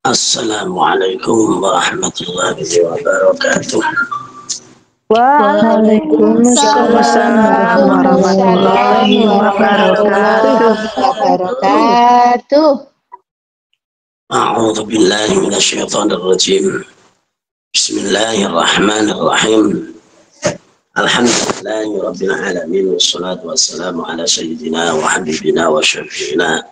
Assalamualaikum warahmatullahi wabarakatuh. Waalaikumsalam warahmatullahi wabarakatuh. A'udzu billahi minasyaitonir rajim. Bismillahirrahmanirrahim. Alhamdulillahi rabbil alamin wassalatu wassalamu ala sayyidina wa habibina wa syafi'ina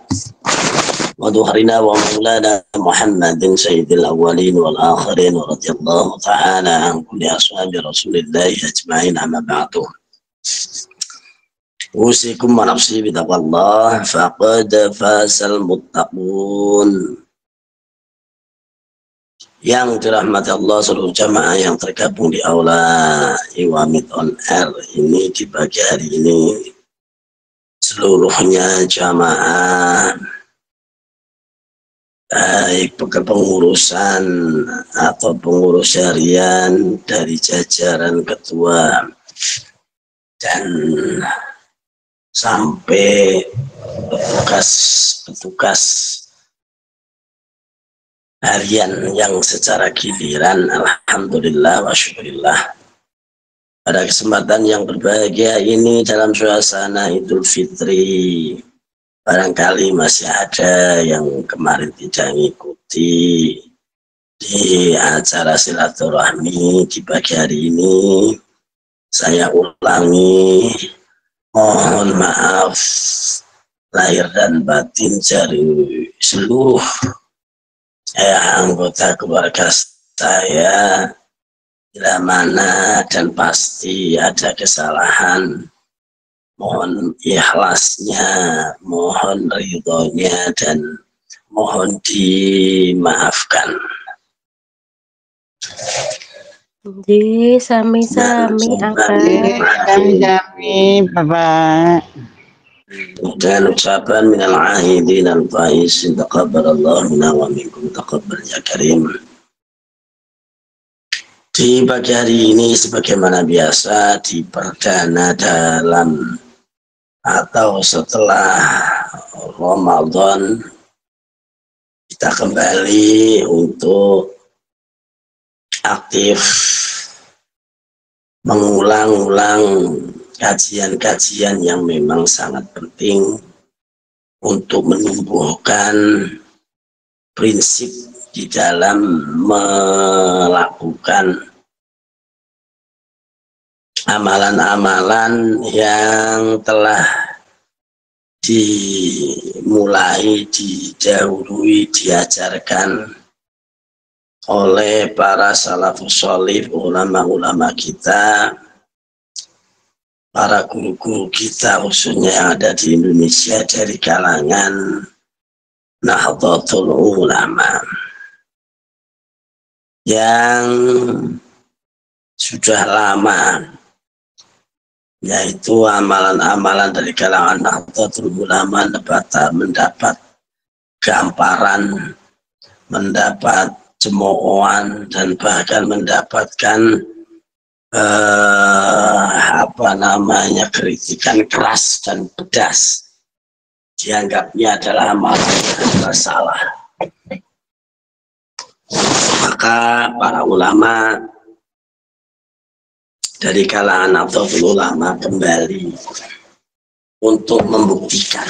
wa dhuhrina wa maulana Muhammadin sayyidil awwalin wal akhirin wa radiyallahu ta'ala an kulli ashabi rasulillahi ajma'in amma ba'du. Usikum wa nafsi bitaqwallah faqad fasal muttaqun. Yang dirahmati Allah seluruh jamaah yang tergabung di aula Iwamid on Air ini di pagi hari ini, seluruhnya jamaah baik kepengurusan atau pengurus harian dari jajaran ketua dan sampai petugas harian yang secara giliran, alhamdulillah wa syukurillah. Pada kesempatan yang berbahagia ini dalam suasana Idul Fitri, barangkali masih ada yang kemarin tidak mengikuti di acara silaturahmi di pagi hari ini. Saya ulangi, mohon maaf lahir dan batin dari seluruh anggota keluarga saya, bila mana dan pasti ada kesalahan, mohon ikhlasnya, mohon ridhonya, dan mohon dimaafkan. Ji, sami-sami Sami-sami Bapak. Dan ucapan minal ahidin al-faisin taqabbalallahu minna wa minkum taqabbal ya karim. Di pagi hari ini sebagaimana biasa di perdana dalam atau setelah Ramadan, kita kembali untuk aktif mengulang-ulang kajian-kajian yang memang sangat penting untuk menumbuhkan prinsip di dalam melakukan amalan-amalan yang telah dimulai, didahului, diajarkan oleh para salafus sholih, ulama-ulama kita, para guru-guru kita khususnya yang ada di Indonesia dari kalangan Nahdlatul Ulama yang sudah lama, yaitu amalan-amalan dari kalangan Nahdlatul Ulama mendapat gamparan, mendapat cemoohan, dan bahkan mendapatkan kritikan keras dan pedas. Dianggapnya adalah amalan yang bersalah. Maka para ulama dari kalangan Nahdlatul Ulama kembali untuk membuktikan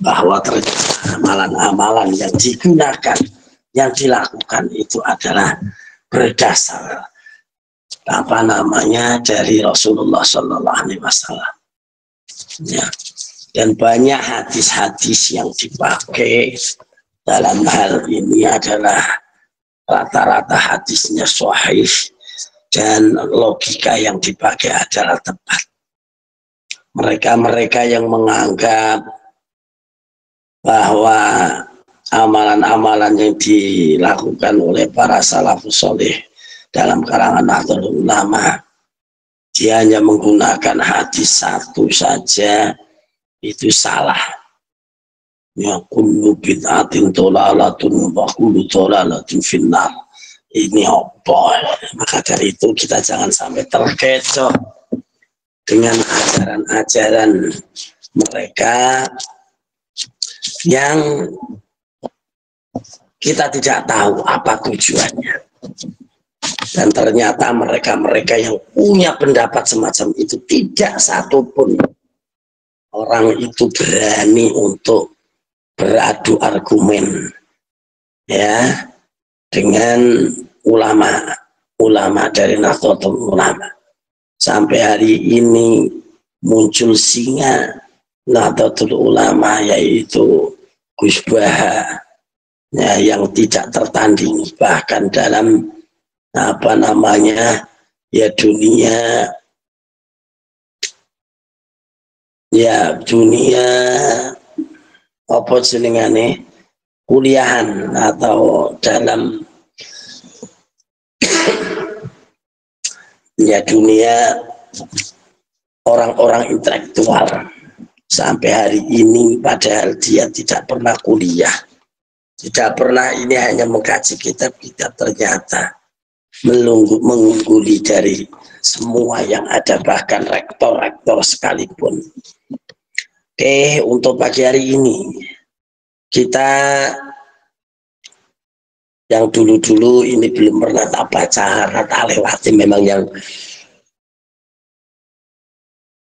bahwa ternyata amalan-amalan yang digunakan, yang dilakukan itu adalah berdasar dari Rasulullah Sallallahu Alaihi Wasallam. Ya. Dan banyak hadis-hadis yang dipakai dalam hal ini adalah rata-rata hadisnya sahih dan logika yang dipakai adalah tepat. Mereka-mereka yang menganggap bahwa amalan-amalan yang dilakukan oleh para salafus sholih dalam kalangan Nahdlatul Ulama, dia hanya menggunakan hadis satu saja, itu salah. Ya kullu bid'atin dhalalatun wa kullu dhalalatin finnar. Ini apa? Maka dari itu kita jangan sampai terkecoh dengan ajaran-ajaran mereka yang kita tidak tahu apa tujuannya. Dan ternyata mereka-mereka yang punya pendapat semacam itu tidak satupun orang itu berani untuk beradu argumen ya dengan ulama dari Nahdlatul Ulama. Sampai hari ini muncul singa Nahdlatul Ulama yaitu Gus Baha ya, yang tidak tertandingi bahkan dalam apa namanya ya dunia apa jenengane kuliahan atau dalam ya dunia orang-orang intelektual sampai hari ini, padahal dia tidak pernah kuliah, tidak pernah, ini hanya mengkaji kitab-kitab, ternyata mengungguli dari semua yang ada, bahkan rektor-rektor sekalipun. Oke, untuk pagi hari ini kita yang dulu-dulu ini belum pernah tak baca karena tak lewati, memang yang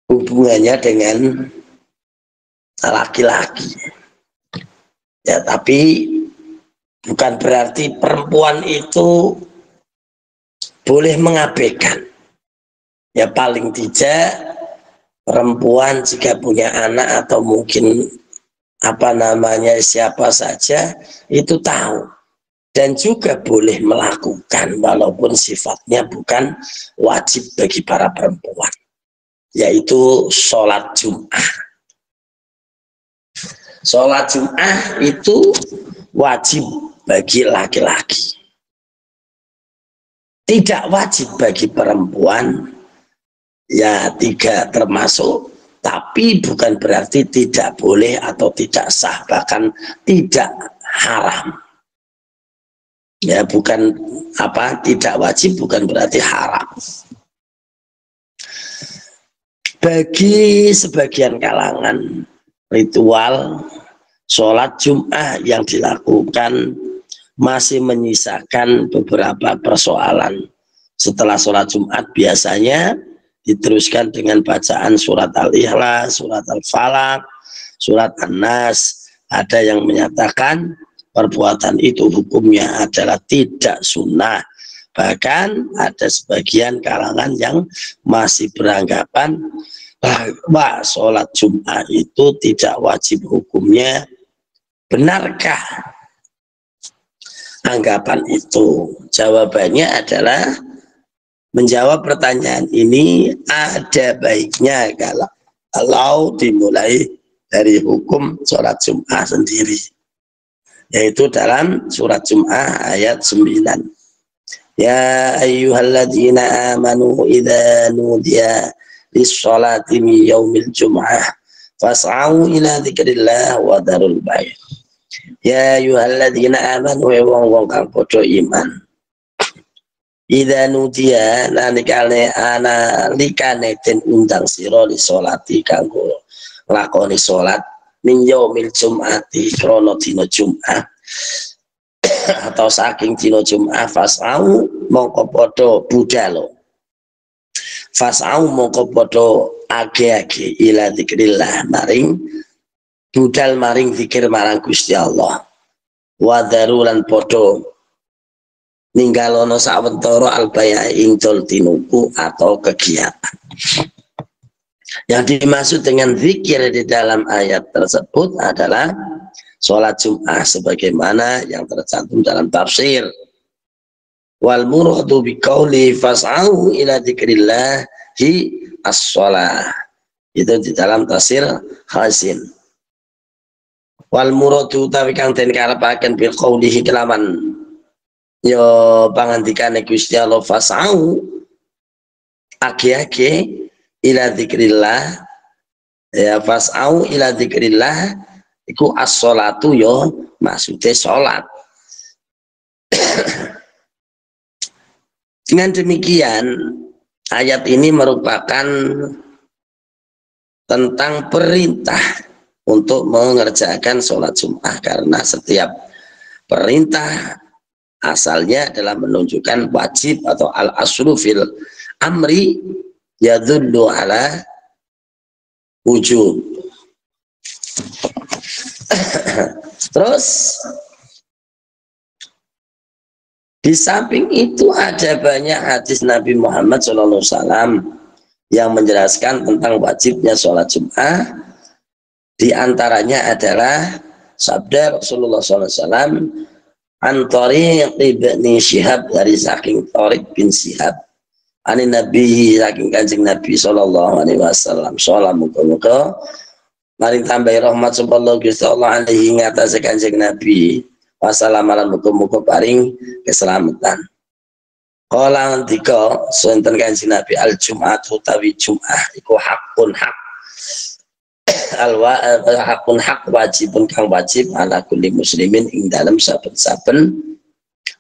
hubungannya dengan laki-laki ya, tapi bukan berarti perempuan itu boleh mengabaikan ya. Paling tidak perempuan jika punya anak atau mungkin apa namanya siapa saja itu tahu dan juga boleh melakukan walaupun sifatnya bukan wajib bagi para perempuan, yaitu sholat Jum'ah. Sholat Jum'ah itu wajib bagi laki-laki, tidak wajib bagi perempuan ya, tidak termasuk, tapi bukan berarti tidak boleh atau tidak sah, bahkan tidak haram ya. Bukan apa, tidak wajib bukan berarti haram. Bagi sebagian kalangan, ritual sholat Jum'ah yang dilakukan masih menyisakan beberapa persoalan. Setelah sholat Jumat biasanya diteruskan dengan bacaan surat Al-Ikhlas, surat Al-Falaq, surat An-Nas. Ada yang menyatakan perbuatan itu hukumnya adalah tidak sunnah. Bahkan ada sebagian kalangan yang masih beranggapan bahwa sholat Jumat itu tidak wajib hukumnya. Benarkah anggapan itu? Jawabannya adalah, menjawab pertanyaan ini ada baiknya kalau dimulai dari hukum sholat Jum'ah sendiri, yaitu dalam surat Jum'ah ayat 9. Ya ayyuhalladzina amanu idza nudiya lis-sholati min yaumil jum'ah fas'au ila dzikrillah wa darul bai'. Ya ayyuhalladzina amanu wa wong kang padha iman, idza nudiya nalikane den undang sira li sholati kanggo nglakoni salat min yaumil jum'ati krana dina Jumat atau saking dina Jumat, fas'au mongko padha budal, fas'au mongko padha age-age ila dzikrillah maring budal maring zikir marang Gusti Allah, wa darulan padha ninggalono sawentara albaya ing dol tinuku atau kegiatan. Yang dimaksud dengan zikir di dalam ayat tersebut adalah sholat Jum'ah sebagaimana yang tercantum dalam tafsir. Wal muradu biqauli fas'au ila dzikrillahi as-shalah, itu di dalam tafsir Hasin. Wal muradu utawi kang den karepaken bil qaulihi kelawan yo pangandikane Gusti Allah, fas'au age-age ila dzikrillah ya, fas'au ila dzikrillah iku as-sholatu yo maksude salat. Dengan demikian ayat ini merupakan tentang perintah untuk mengerjakan sholat Jum'ah, karena setiap perintah asalnya adalah menunjukkan wajib atau al-aslu fil amri yadullu ala wujub. Terus di samping itu ada banyak hadis Nabi Muhammad SAW yang menjelaskan tentang wajibnya sholat Jum'ah. Di antaranya adalah sabda Rasulullah SAW, Antari ibni Syihab, dari saking Tariq bin Syihab, ani Nabi, saking Kanjeng Nabi sallallahu alaihi wasallam, sholat muga-muga maring tambahi rahmat sallallahu alaihi ngatas Kanjeng Nabi wasallam lan muga-muga paring keselamatan. Kala ngendika sonten Kanjeng Nabi, al Jum'atu tawi Jum'ah iku hakun hak, hakun hak, wajibun kang wajib ala kulli muslimin ing dalam saben-saben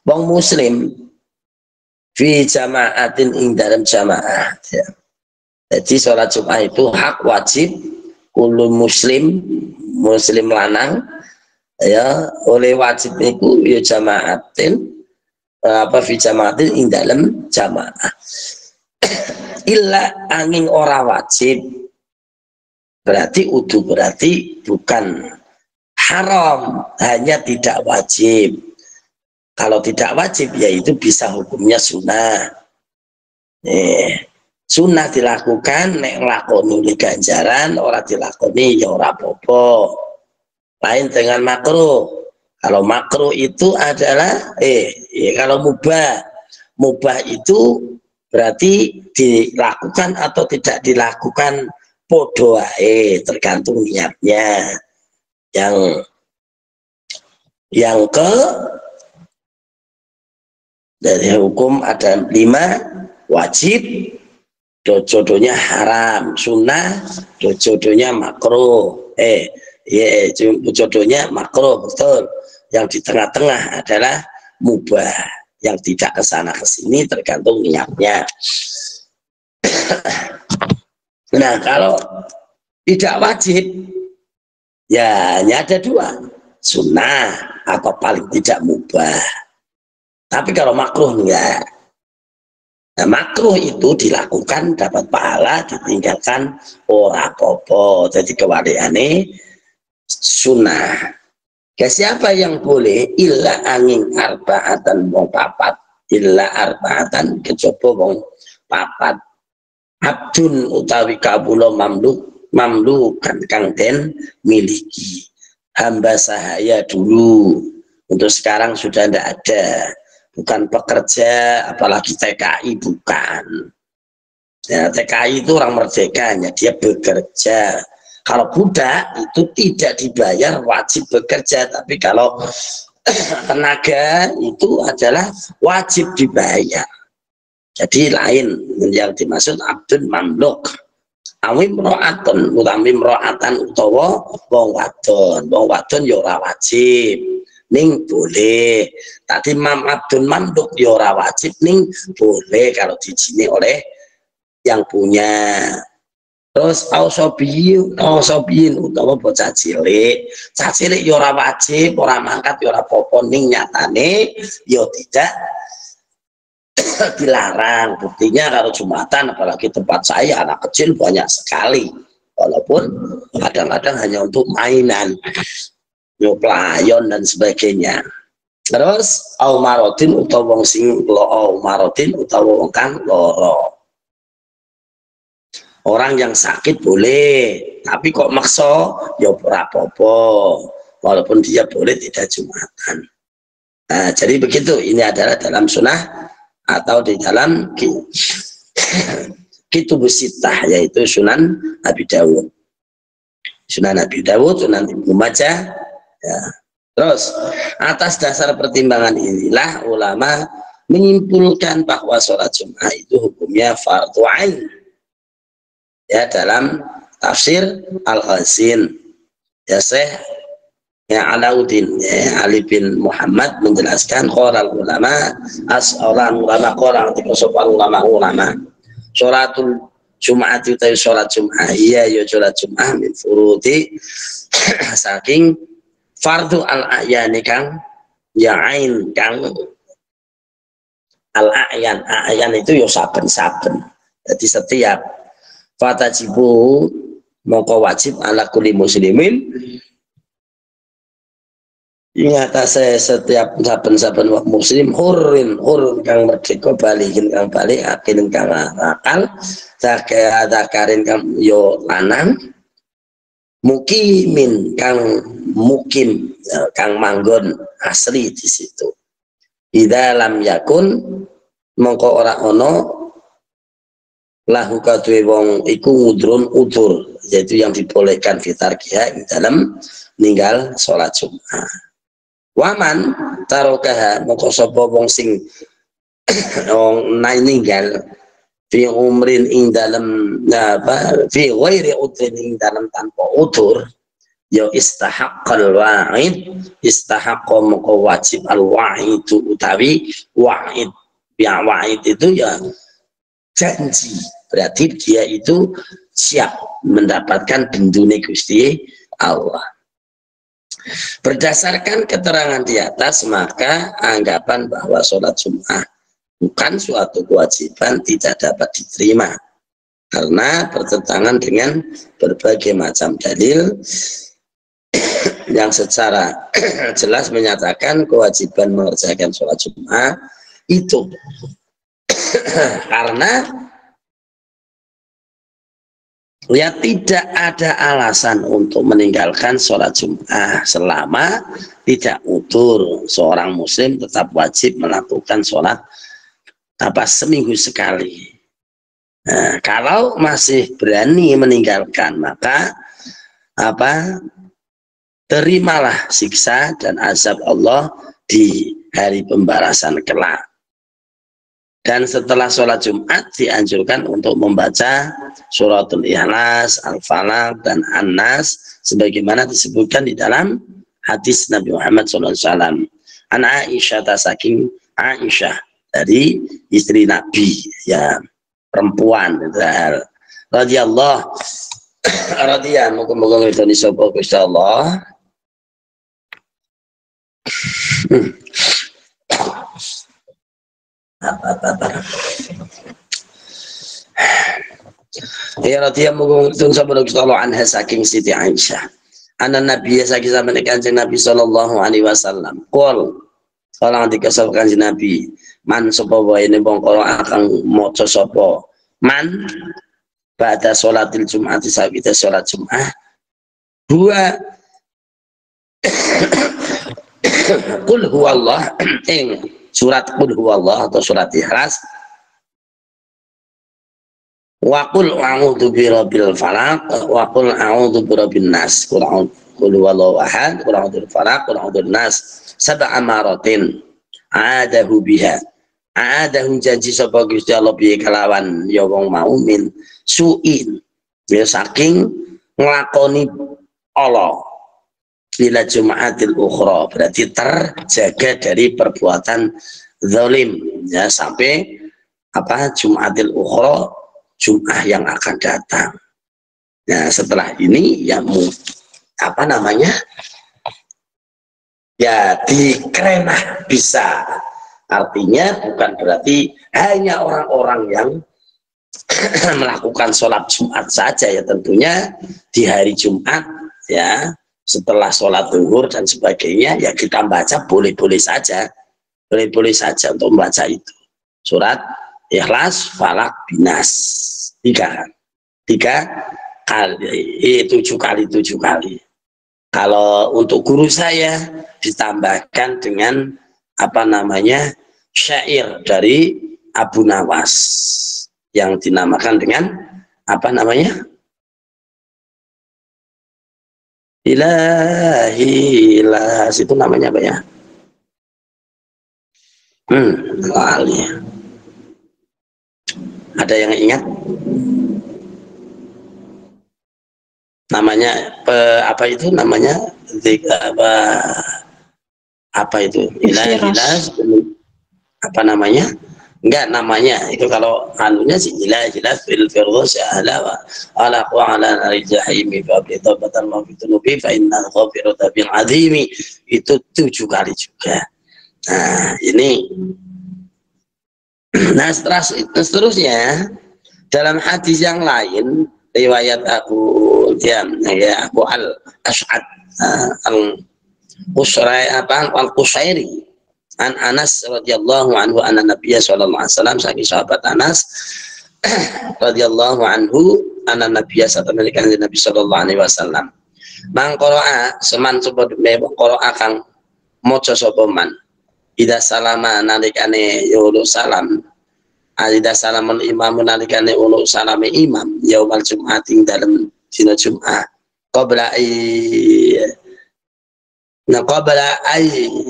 wong muslim, fi jamaatin ing dalam jamaah. Jadi sholat Jum'ah itu hak wajib kullu muslim, muslim lanang ya, oleh wajib itu ya jamaatin fi jamaatin ing dalam jamaah. Illa angin ora wajib, berarti bukan haram, hanya tidak wajib. Kalau tidak wajib yaitu bisa hukumnya sunnah. Sunnah dilakukan nek nglakoni ganjaran, ora dilakoni ya ora apa-apa. Lain dengan makruh. Kalau makruh itu adalah kalau mubah itu berarti dilakukan atau tidak dilakukan podo tergantung niatnya. Yang ke dari hukum ada 5, wajib, jodohnya haram, sunnah, jodohnya makruh, jodohnya makruh, betul. Yang di tengah-tengah adalah mubah, yang tidak kesana kesini tergantung niatnya. Nah, kalau tidak wajib ya hanya ada 2, sunnah atau paling tidak mubah. Tapi kalau makruh enggak. Nah, makruh itu dilakukan dapat pahala, ditinggalkan ora apa-apa. Jadi kewaliane sunnah. Siapa yang boleh? Illa angin arba'atan wong papat. Illa arba'atan kejaba wong papat. Abdun utawi kawula mamlukan kang den miliki. Hamba sahaya dulu. Untuk sekarang sudah tidak ada. Bukan pekerja, apalagi TKI, bukan. Ya, TKI itu orang merdeka, hanya dia bekerja. Kalau budak itu tidak dibayar, wajib bekerja. Tapi kalau tenaga itu adalah wajib dibayar. Jadi lain yang dimaksud abdun mamluk. Awim ro'atun, utamim ro'atan utawa wong wadon. Wong wadon ya ora wajib. Ning boleh. Tadi abdun mamluk ya ora wajib, ning boleh kalau diizini oleh yang punya. Terus ausobiyin utawa bocah cilik. Cah cilik ya ora wajib, ora mangkat ya ora apa-apa, ning nyatane ya tidak dilarang. Buktinya kalau Jumatan, apalagi tempat saya anak kecil banyak sekali, walaupun kadang-kadang hanya untuk mainan, playon dan sebagainya. Terus au marotin utawa wong sing au marotin utawa wong kang loro. Orang yang sakit boleh, tapi kok maksa ya ora apa-apa, walaupun dia boleh tidak Jumatan. Nah, jadi begitu. Ini adalah dalam sunnah atau di dalam Kitubus Sittah, yaitu Sunan Abi Dawud. Sunan Abi Dawud, Sunan Ibnu Majah. Ya. Terus atas dasar pertimbangan inilah ulama menyimpulkan bahwa sholat Jum'ah itu hukumnya fardhu ain. Ya, dalam tafsir Al-Ghazin, ya Syekh Alauddin Ali bin Muhammad menjelaskan qoral ulama ulama qoral ulama sholatul Jum'ah itu sholat Jum'ah ya sholat Jum'ah min furuti saking fardu al-a'yani kang ya ain kang al-a'yan itu yo saben-saben. Jadi setiap fatajibu mongko wajib ala kulli muslimin ing atase setiap saben-saben muslim hurun kang merdeka balikin kang balik akil kang akal zakarin kang yo lanang mukimin kang mukim kang manggon asli di situ. Idza lam yakun mongko ora ono lahu kadue wong iku ngudrun udur, yaitu yang dibolehkan fitarkiha dalam ninggal sholat Jumat. Waman tarokaha mongko sapa wong sing wong ninggal fi umrin ing dalam apa fi ghairi udrin ing dalam tanpa udur ya istahaqqal wa'id istahaqqa moko wajib al wa'id utawi wa'id ya wa'id itu ya janji, berarti dia itu siap mendapatkan bendune Gusti Allah. Berdasarkan keterangan di atas maka anggapan bahwa sholat Jumat bukan suatu kewajiban tidak dapat diterima karena bertentangan dengan berbagai macam dalil yang secara jelas menyatakan kewajiban mengerjakan sholat Jumat itu karena ya tidak ada alasan untuk meninggalkan sholat Jumat selama tidak utur. Seorang muslim tetap wajib melakukan sholat seminggu sekali. Nah, kalau masih berani meninggalkan maka terimalah siksa dan azab Allah di hari pembalasan kelak. Dan setelah sholat Jumat dianjurkan untuk membaca suratul Ikhlas, Al-Falaq, dan An-Nas sebagaimana disebutkan di dalam hadis Nabi Muhammad SAW. An Aisyah saking Aisyah dari istri Nabi, ya perempuan radhiyallahu radhiyallahu moga-moga ngitoni sapa Gusti Allah. Ya radhiyallahu anha saking Siti Aisyah. Anak Nabi saking zaman Kanjeng Nabi sallallahu alaihi wasallam. Qol kalau dikasal Kanjeng Nabi, man sapa wae ne wong kala akan maca sapa man pada sholatil Jumat sawise salat Jumat. Dua Qul huwallah ing surat Qul huwallah atau surat Ikhlas wa qul a'udzu birabbil falaq wa qul a'udzu birabbin nas qul huwallahu ahad qul a'udzu bil falaq qul a'udzu bin nas sab'a maratin adahu biha adahu janji sapa Gusti Allah bihi kalawan ya wong mau min suin ya saking nglakoni Allah bila Jum'atil ukhra berarti terjaga dari perbuatan zalim ya sampai Jum'atil ukhra Jum'ah yang akan datang. Nah setelah ini ya ya dikerenah bisa, artinya bukan berarti hanya orang-orang yang melakukan sholat Jumat saja ya, tentunya di hari Jumat ya setelah sholat zuhur dan sebagainya ya kita baca boleh-boleh saja untuk membaca itu surat Ikhlas, Falaq, Binas tiga kali 7 kali. Kalau untuk guru saya ditambahkan dengan syair dari Abu Nawas yang dinamakan dengan Ilahi Ilas, itu namanya apa ya? Ada yang ingat? Namanya apa itu namanya? Apa itu? Ilahi Ilas, apa namanya? Enggak, namanya itu kalau anunya sih ilahi fil firdaus ala wa ala jahimi fa bi tawbatan ma fi tunubi fa inna ghafiru tabil azimi, itu 7 kali juga. Nah, ini. Nah, seterusnya dalam hadis yang lain riwayat Abu Al Ash'ad al Qusairi an Anas radhiyallahu anhu anna Nabiya sallallahu alaihi wasallam, saking sahabat Anas radhiyallahu anhu anna Nabiya satamikan Nabi sallallahu alaihi wasallam mang qira'a seman sebut qira'a kang maca sapa man ida salama nalikane yulu salam ida salamun imam nalikane ulu salame imam yaumal jumat ing dalem dina Jumat qabla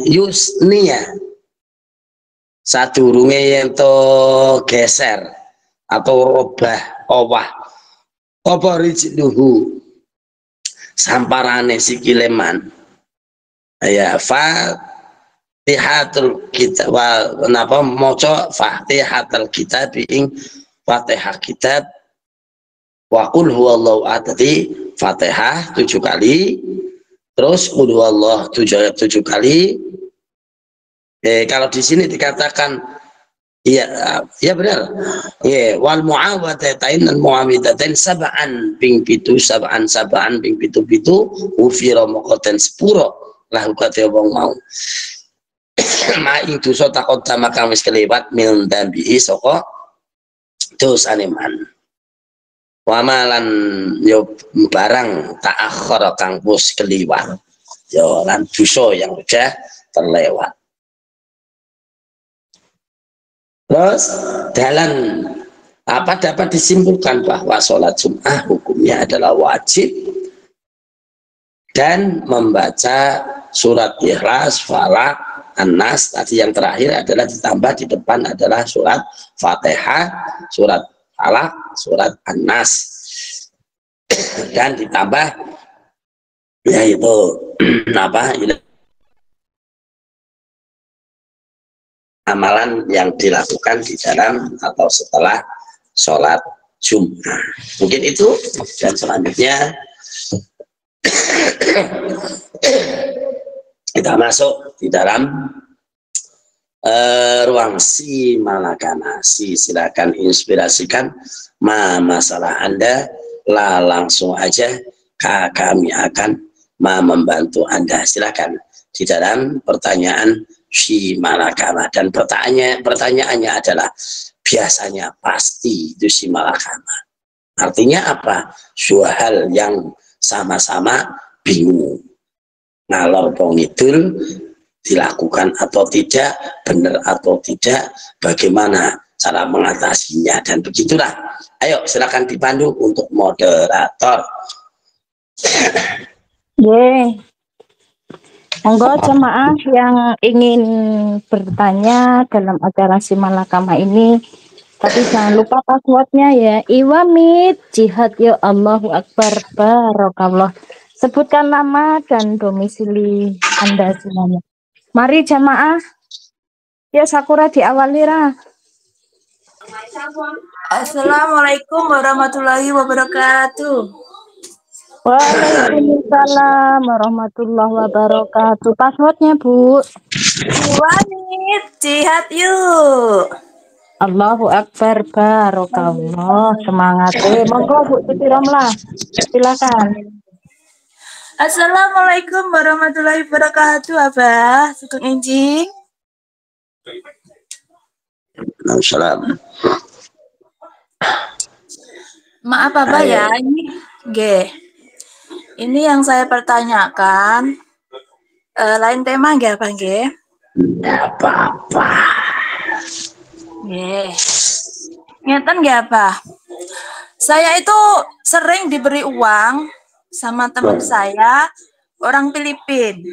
yusniya sadurunge yen to geser atau robah apa rijluhu samparane sikileman ya Fatihatul kitab napa maca Fatihatul kitab ing Fatihah kitab wa qul huwallahu ahad, Fatihah 7 kali, terus qul huwallahu 7 kali. Kalau di sini dikatakan iya benar. Wal muawwadatain dan muawwidatain sab'an ping pitu ping pitu ufira mokoten sepuro lahu kate wong mau ma ing dosa takon kang wis kelewat mil dambi saka dosane man wamalan yo barang ta'akhkhara kang wis keliwat yo lan dosa yang sudah terlewat. Terus dalam apa dapat disimpulkan bahwa sholat Jum'ah hukumnya adalah wajib dan membaca surat Ikhlas, Falaq, An-Nas tadi yang terakhir adalah ditambah di depan adalah surat Fatihah, surat Falaq, surat An-Nas dan ditambah yaitu apa amalan yang dilakukan di dalam atau setelah sholat Jumat. Mungkin itu, dan selanjutnya kita masuk di dalam ruang si malakana. Silakan inspirasikan masalah Anda lah, langsung aja kami akan membantu Anda. Silakan di dalam pertanyaan si malakama, dan pertanyaannya adalah biasanya pasti itu si malakama. Artinya apa? Dua hal yang sama-sama bingung, ngalor ngidul, dilakukan atau tidak, benar atau tidak, bagaimana cara mengatasinya, dan begitulah. Ayo silakan dipandu untuk moderator. Monggo jemaah yang ingin bertanya dalam acara Simalakama ini, tapi jangan lupa passwordnya ya. Iwamit jihad ya Allahu Akbar barokallah. Sebutkan nama dan domisili Anda semuanya. Mari jemaah. Ya Sakura diawali Ra. Assalamualaikum warahmatullahi wabarakatuh. Waalaikumsalam warahmatullahi wabarakatuh. Passwordnya Bu. Iwamit jihad yuk. Allahu Akbar barokallah. Semangat monggo Bu Siti Romlah. Silakan. Assalamualaikum warahmatullahi wabarakatuh. Abah Sugeng Enjing. Assalamualaikum. Maaf Abah ya, ini yang saya pertanyakan lain tema nggak Bang Nggih? Nggak apa-apa. Nggih. Ngeten nggih Abah? Saya itu sering diberi uang sama teman saya orang Filipina.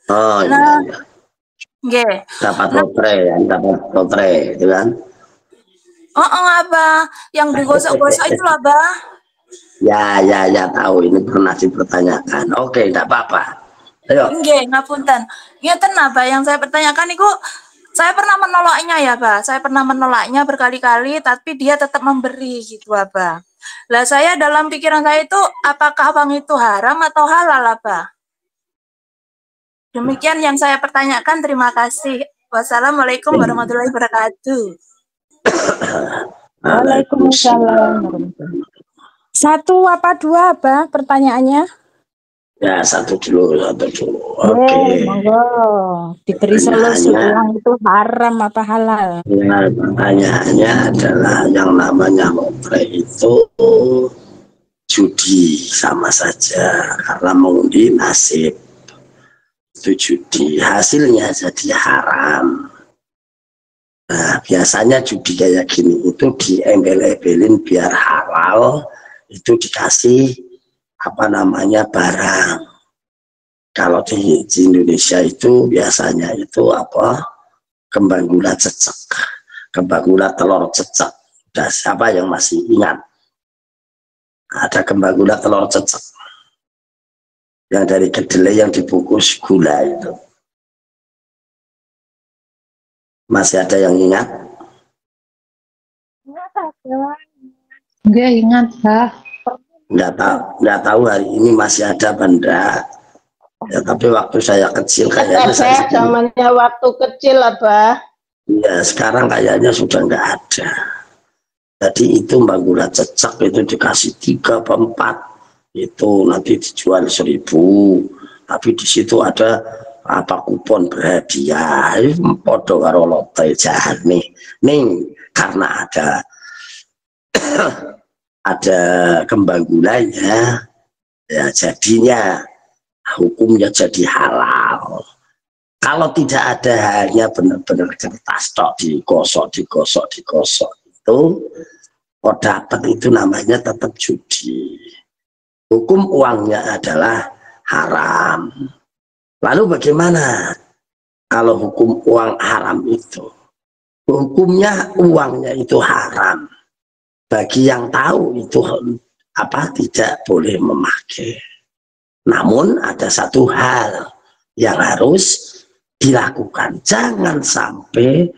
Oh nah, iya. Nggih. Dapat lotre, itu kan? Abah, yang digosok-gosok itu lah Abah. Ya tahu, ini pernah dipertanyakan. Oke, tidak apa-apa. Ayo. Nggih, ngapunten. Ngeten Abah, yang saya pertanyakan itu saya pernah menolaknya ya, Abah. Saya pernah menolaknya berkali-kali, tapi dia tetap memberi gitu, Abah. Lah saya dalam pikiran saya itu apakah uang itu haram atau halal, Abah? Demikian yang saya pertanyakan. Terima kasih. Wassalamualaikum warahmatullahi wabarakatuh. Waalaikumsalam warahmatullahi. Satu apa dua, Abah, pertanyaannya? Ya, satu dulu. Oke. Monggo. Diberi solusi uang itu haram apa halal? Ya, pertanyaannya adalah yang namanya lotre itu judi sama saja karena mengundi nasib. Itu judi, hasilnya jadi haram. Nah, biasanya judi kayak gini itu diembel-embelin biar halal, itu dikasih apa namanya barang. Kalau di Indonesia itu biasanya itu apa, kembang gula cecek, kembang gula telur cecek. Udah, siapa yang masih ingat? Ada kembang gula telur cecek yang dari kedelai yang dibungkus gula itu. Masih ada yang ingat? Enggak ingat, Bah. Nggak tahu hari ini masih ada benda. Ya, tapi waktu saya kecil kayaknya zamannya waktu kecil, Abah. Ya, sekarang kayaknya sudah nggak ada. Jadi itu mbak gula cecek itu dikasih 3 atau 4, itu nanti dijual 1.000. Tapi di situ ada apa kupon berhadiah. Podo karo lotre jahat nih. Karena ada kembang gulanya, ya jadinya hukumnya jadi halal. Kalau tidak ada, hanya benar-benar kertas tok digosok itu, kok dapat itu namanya tetap judi. Hukum uangnya adalah haram. Lalu bagaimana kalau hukum uang haram itu? Hukumnya uangnya itu haram. Bagi yang tahu itu apa, tidak boleh memakai. Namun ada satu hal yang harus dilakukan. Jangan sampai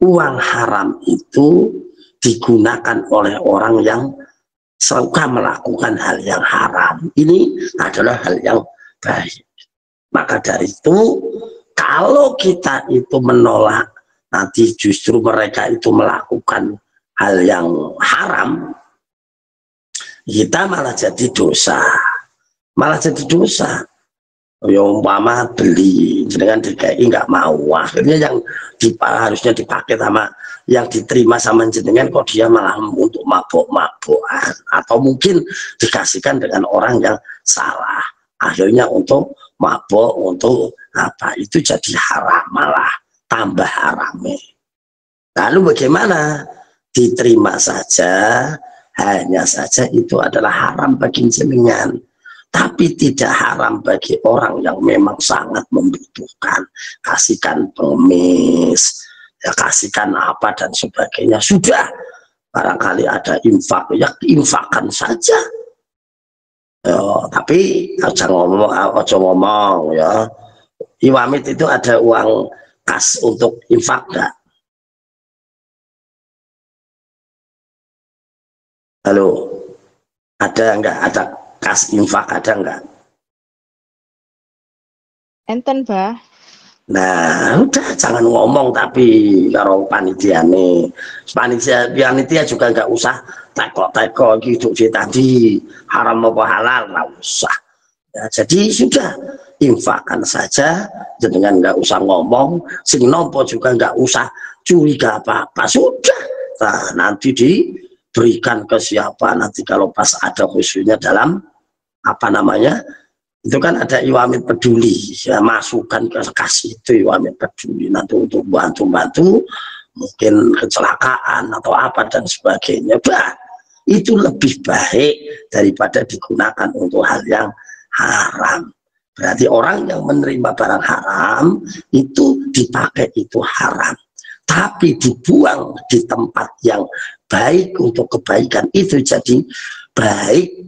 uang haram itu digunakan oleh orang yang suka melakukan hal yang haram. Ini adalah hal yang baik. Maka dari itu, kalau kita itu menolak, nanti justru mereka itu melakukan hal yang haram, kita malah jadi dosa. Ya umpama beli dengan DKI nggak mau, akhirnya yang harusnya dipakai sama yang diterima sama jenengan, kok dia malah untuk mabok-mabokan, atau mungkin dikasihkan dengan orang yang salah, akhirnya untuk mabok, untuk apa, itu jadi haram, malah tambah haramnya. Lalu bagaimana? Diterima saja, hanya saja itu adalah haram bagi jenengan, tapi tidak haram bagi orang yang memang sangat membutuhkan. Kasihkan pengemis, ya kasihkan apa dan sebagainya. Sudah, barangkali ada infak, ya infakkan saja. Tapi aja ngomong ya. Iwamit itu ada uang kas untuk infak enggak? Halo, ada enggak? Ada kas infak ada enggak? Enten, Bah. Nah, udah jangan ngomong, tapi kalau panitia juga nggak usah teko-teko gitu tadi haram apa halal, nggak usah. Ya, jadi sudah infakkan saja, dengan nggak usah ngomong, sing nompo juga nggak usah curiga apa-apa, sudah. Nah, nanti diberikan ke siapa nanti kalau pas ada khususnya dalam apa namanya, itu kan ada Iwamit peduli, ya masukkan ke kasih itu Iwamit peduli nanti untuk bantu-bantu mungkin kecelakaan atau apa dan sebagainya. Bah, itu lebih baik daripada digunakan untuk hal yang haram. Berarti orang yang menerima barang haram itu dipakai itu haram, tapi dibuang di tempat yang baik untuk kebaikan itu jadi baik.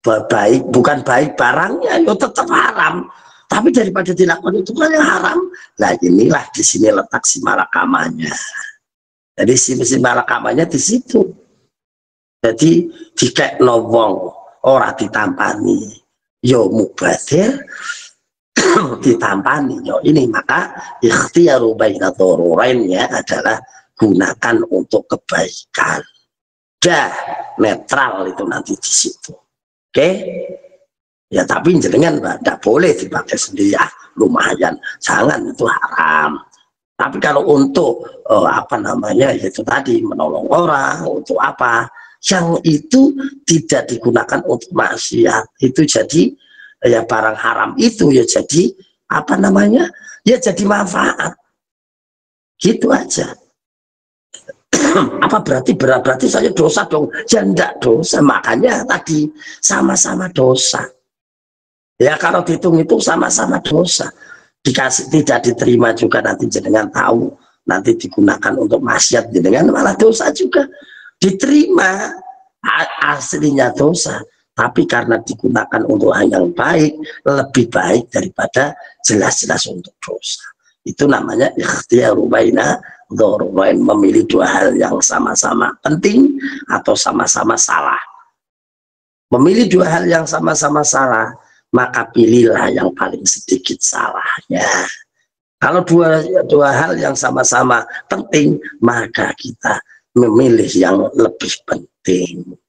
Bukan baik barangnya, yo tetap haram, tapi daripada dilakukan itu kan yang haram. Nah, inilah di sini letak si malakamanya. Jadi si malakamanya di situ. Jadi dikek wong ora ditampani yo mubadir, ditampani yo ini, maka ikhtiyaru baina darurainnya adalah gunakan untuk kebaikan. Dah netral itu nanti di situ. Oke? Ya tapi jenengan tidak boleh dipakai sendiri, lumayan, jangan, itu haram. Tapi kalau untuk apa namanya itu tadi menolong orang untuk apa, yang itu tidak digunakan untuk maksiat, itu jadi ya barang haram itu ya jadi apa namanya ya jadi manfaat gitu aja. Apa berarti saya dosa dong? Ya enggak dosa, makanya tadi sama-sama dosa. Ya kalau dihitung itu sama-sama dosa. Dikasih tidak diterima juga nanti jenengan tahu, nanti digunakan untuk maksiat jenengan malah dosa juga. Diterima aslinya dosa, tapi karena digunakan untuk hal yang baik, lebih baik daripada jelas-jelas untuk dosa. Itu namanya ikhtiyaru baina dzarurain, memilih dua hal yang sama-sama penting atau sama-sama salah. Memilih dua hal yang sama-sama salah, maka pilihlah yang paling sedikit salahnya. Kalau dua hal yang sama-sama penting, maka kita memilih yang lebih penting.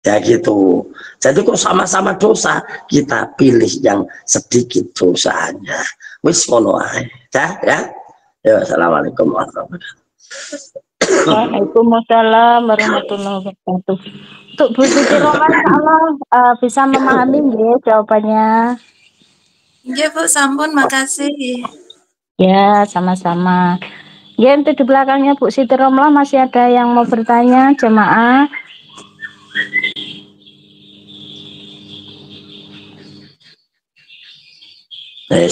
Ya gitu. Jadi kok sama-sama dosa, kita pilih yang sedikit dosanya. Wis ngono ae. Ya. Ya, assalamualaikum warahmatullahi wabarakatuh. Waalaikumsalam warahmatullahi wabarakatuh. Untuk Bu Siti Roma, Allah bisa memahami ya jawabannya. Iya Bu, sampun, makasih. Ya, sama-sama. Ya, untuk di belakangnya Bu Siti Romlah masih ada yang mau bertanya, jemaah.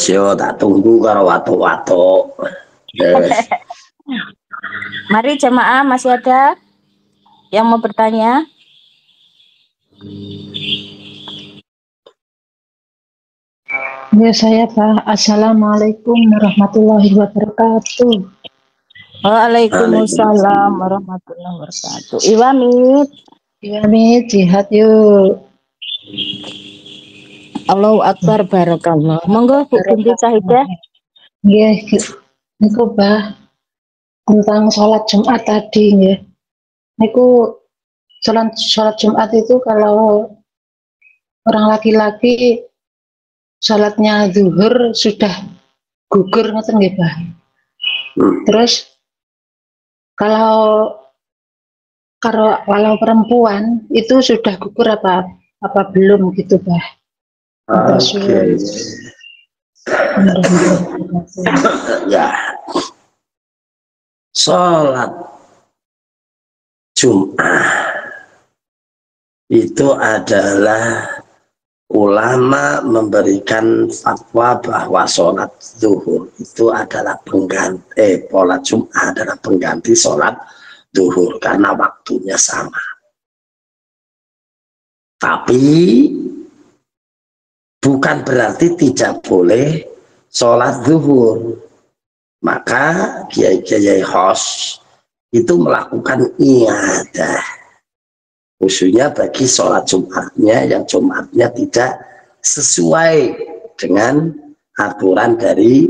Yo tak tunggu karo watu-watu. Mari jemaah, masih ada yang mau bertanya? Ya saya Pak. Assalamualaikum warahmatullahi wabarakatuh. Waalaikumsalam warahmatullahi wabarakatuh. Iwamit. Iwamit jihad yuk. Allahu Akbar, barakallah. Monggo Bu Binti Sahidah. Nggih, niku Bah tentang sholat Jumat tadi nggih. Niku sholat Jumat itu kalau orang laki-laki sholatnya zuhur sudah gugur ngoten nggih Bah. Terus kalau perempuan itu sudah gugur apa belum gitu Bah. Oke. Ya. Sholat Jumat itu adalah ulama memberikan fatwa bahwa sholat zuhur itu adalah pengganti, sholat Jumat adalah pengganti sholat zuhur karena waktunya sama. Tapi bukan berarti tidak boleh sholat zuhur. Maka kiai-kiai khos itu melakukan ibadah khususnya bagi sholat Jumatnya yang Jumatnya tidak sesuai dengan aturan dari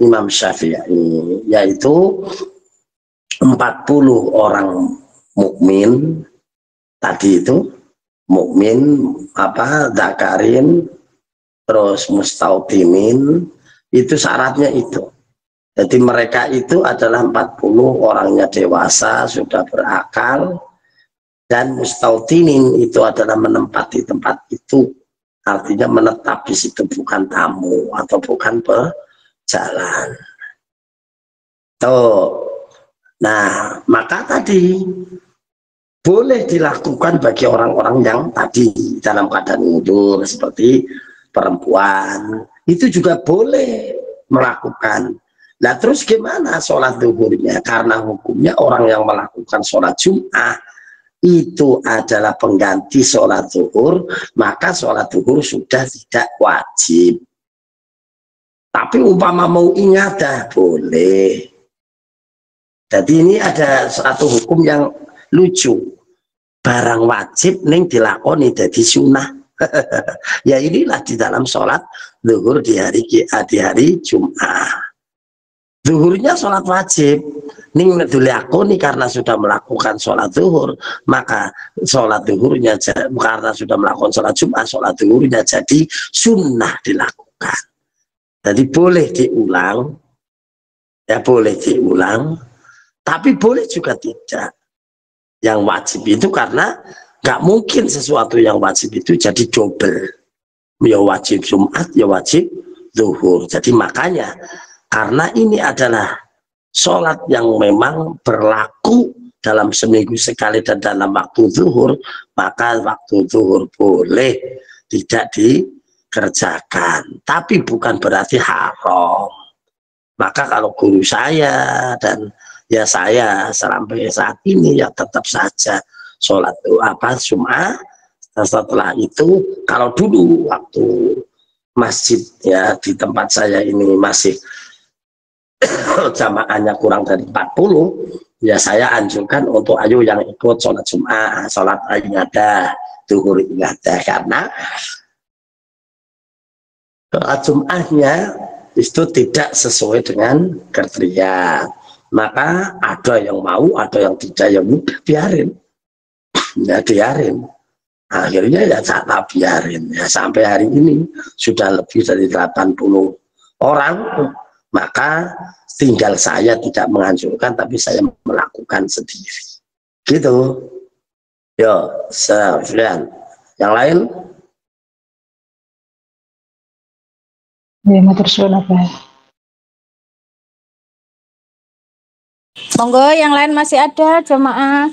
Imam Syafi'i, yaitu 40 orang mukmin tadi itu, mukmin zakarin terus mustautimin, itu syaratnya itu. Jadi mereka itu adalah 40 orangnya dewasa, sudah berakal, dan mustautinin itu adalah menempati tempat itu, artinya menetap di situ, bukan tamu atau bukan pejalan. Tuh. Nah, maka tadi boleh dilakukan bagi orang-orang yang tadi dalam keadaan mundur seperti perempuan, itu juga boleh melakukan. Nah terus gimana sholat zuhurnya? Karena hukumnya orang yang melakukan sholat Jumat itu adalah pengganti sholat zuhur, maka sholat zuhur sudah tidak wajib. Tapi umpama mau ingadah boleh. Jadi ini ada satu hukum yang lucu. Barang wajib ning dilakoni dadi sunah. Ya inilah di dalam sholat zuhur di hari Jumat. Zuhurnya sholat wajib. Ning aku nih karena sudah melakukan sholat zuhur, maka sholat zuhurnya karena sudah melakukan sholat Jumat, sholat zuhurnya jadi sunnah dilakukan. Jadi boleh diulang, ya boleh diulang, tapi boleh juga tidak. Yang wajib itu karena nggak mungkin sesuatu yang wajib itu jadi double. Ya wajib Jumat, ya wajib zuhur. Jadi makanya karena ini adalah sholat yang memang berlaku dalam seminggu sekali dan dalam waktu zuhur, maka waktu zuhur boleh tidak dikerjakan. Tapi bukan berarti haram. Maka kalau guru saya dan ya saya sampai saat ini ya tetap saja sholat Jumat. Setelah itu kalau dulu waktu masjid ya di tempat saya ini masih jamaahnya kurang dari 40, ya saya anjurkan untuk ayo yang ikut sholat Jumat, sholat ibadah, zuhur ibadah, karena sholat Jumatnya itu tidak sesuai dengan kriteria. Maka ada yang mau, ada yang tidak, ya udah biarin, ya biarin. Akhirnya ya tak biarin, ya sampai hari ini sudah lebih dari 80 orang. Maka tinggal saya tidak menganjurkan, tapi saya melakukan sendiri. Gitu. Yo, sekian. Yang lain? Ya, matur suwun apa? Monggo yang lain masih ada jemaah.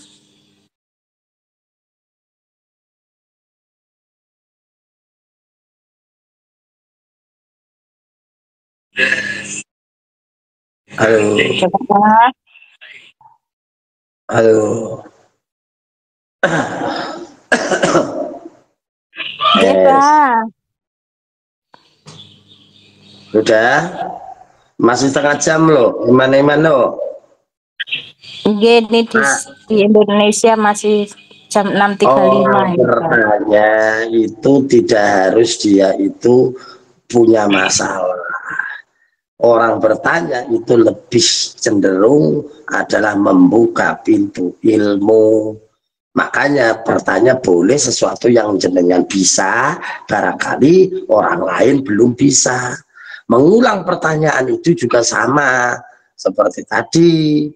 Halo. Jemaah. Halo. Sudah? Masih setengah jam loh. Iman loh. Gini di Indonesia masih jam 6.35. Bertanya itu tidak harus dia itu punya masalah. Orang bertanya itu lebih cenderung adalah membuka pintu ilmu. Makanya bertanya boleh sesuatu yang jenengan bisa, barangkali orang lain belum bisa. Mengulang pertanyaan itu juga sama seperti tadi.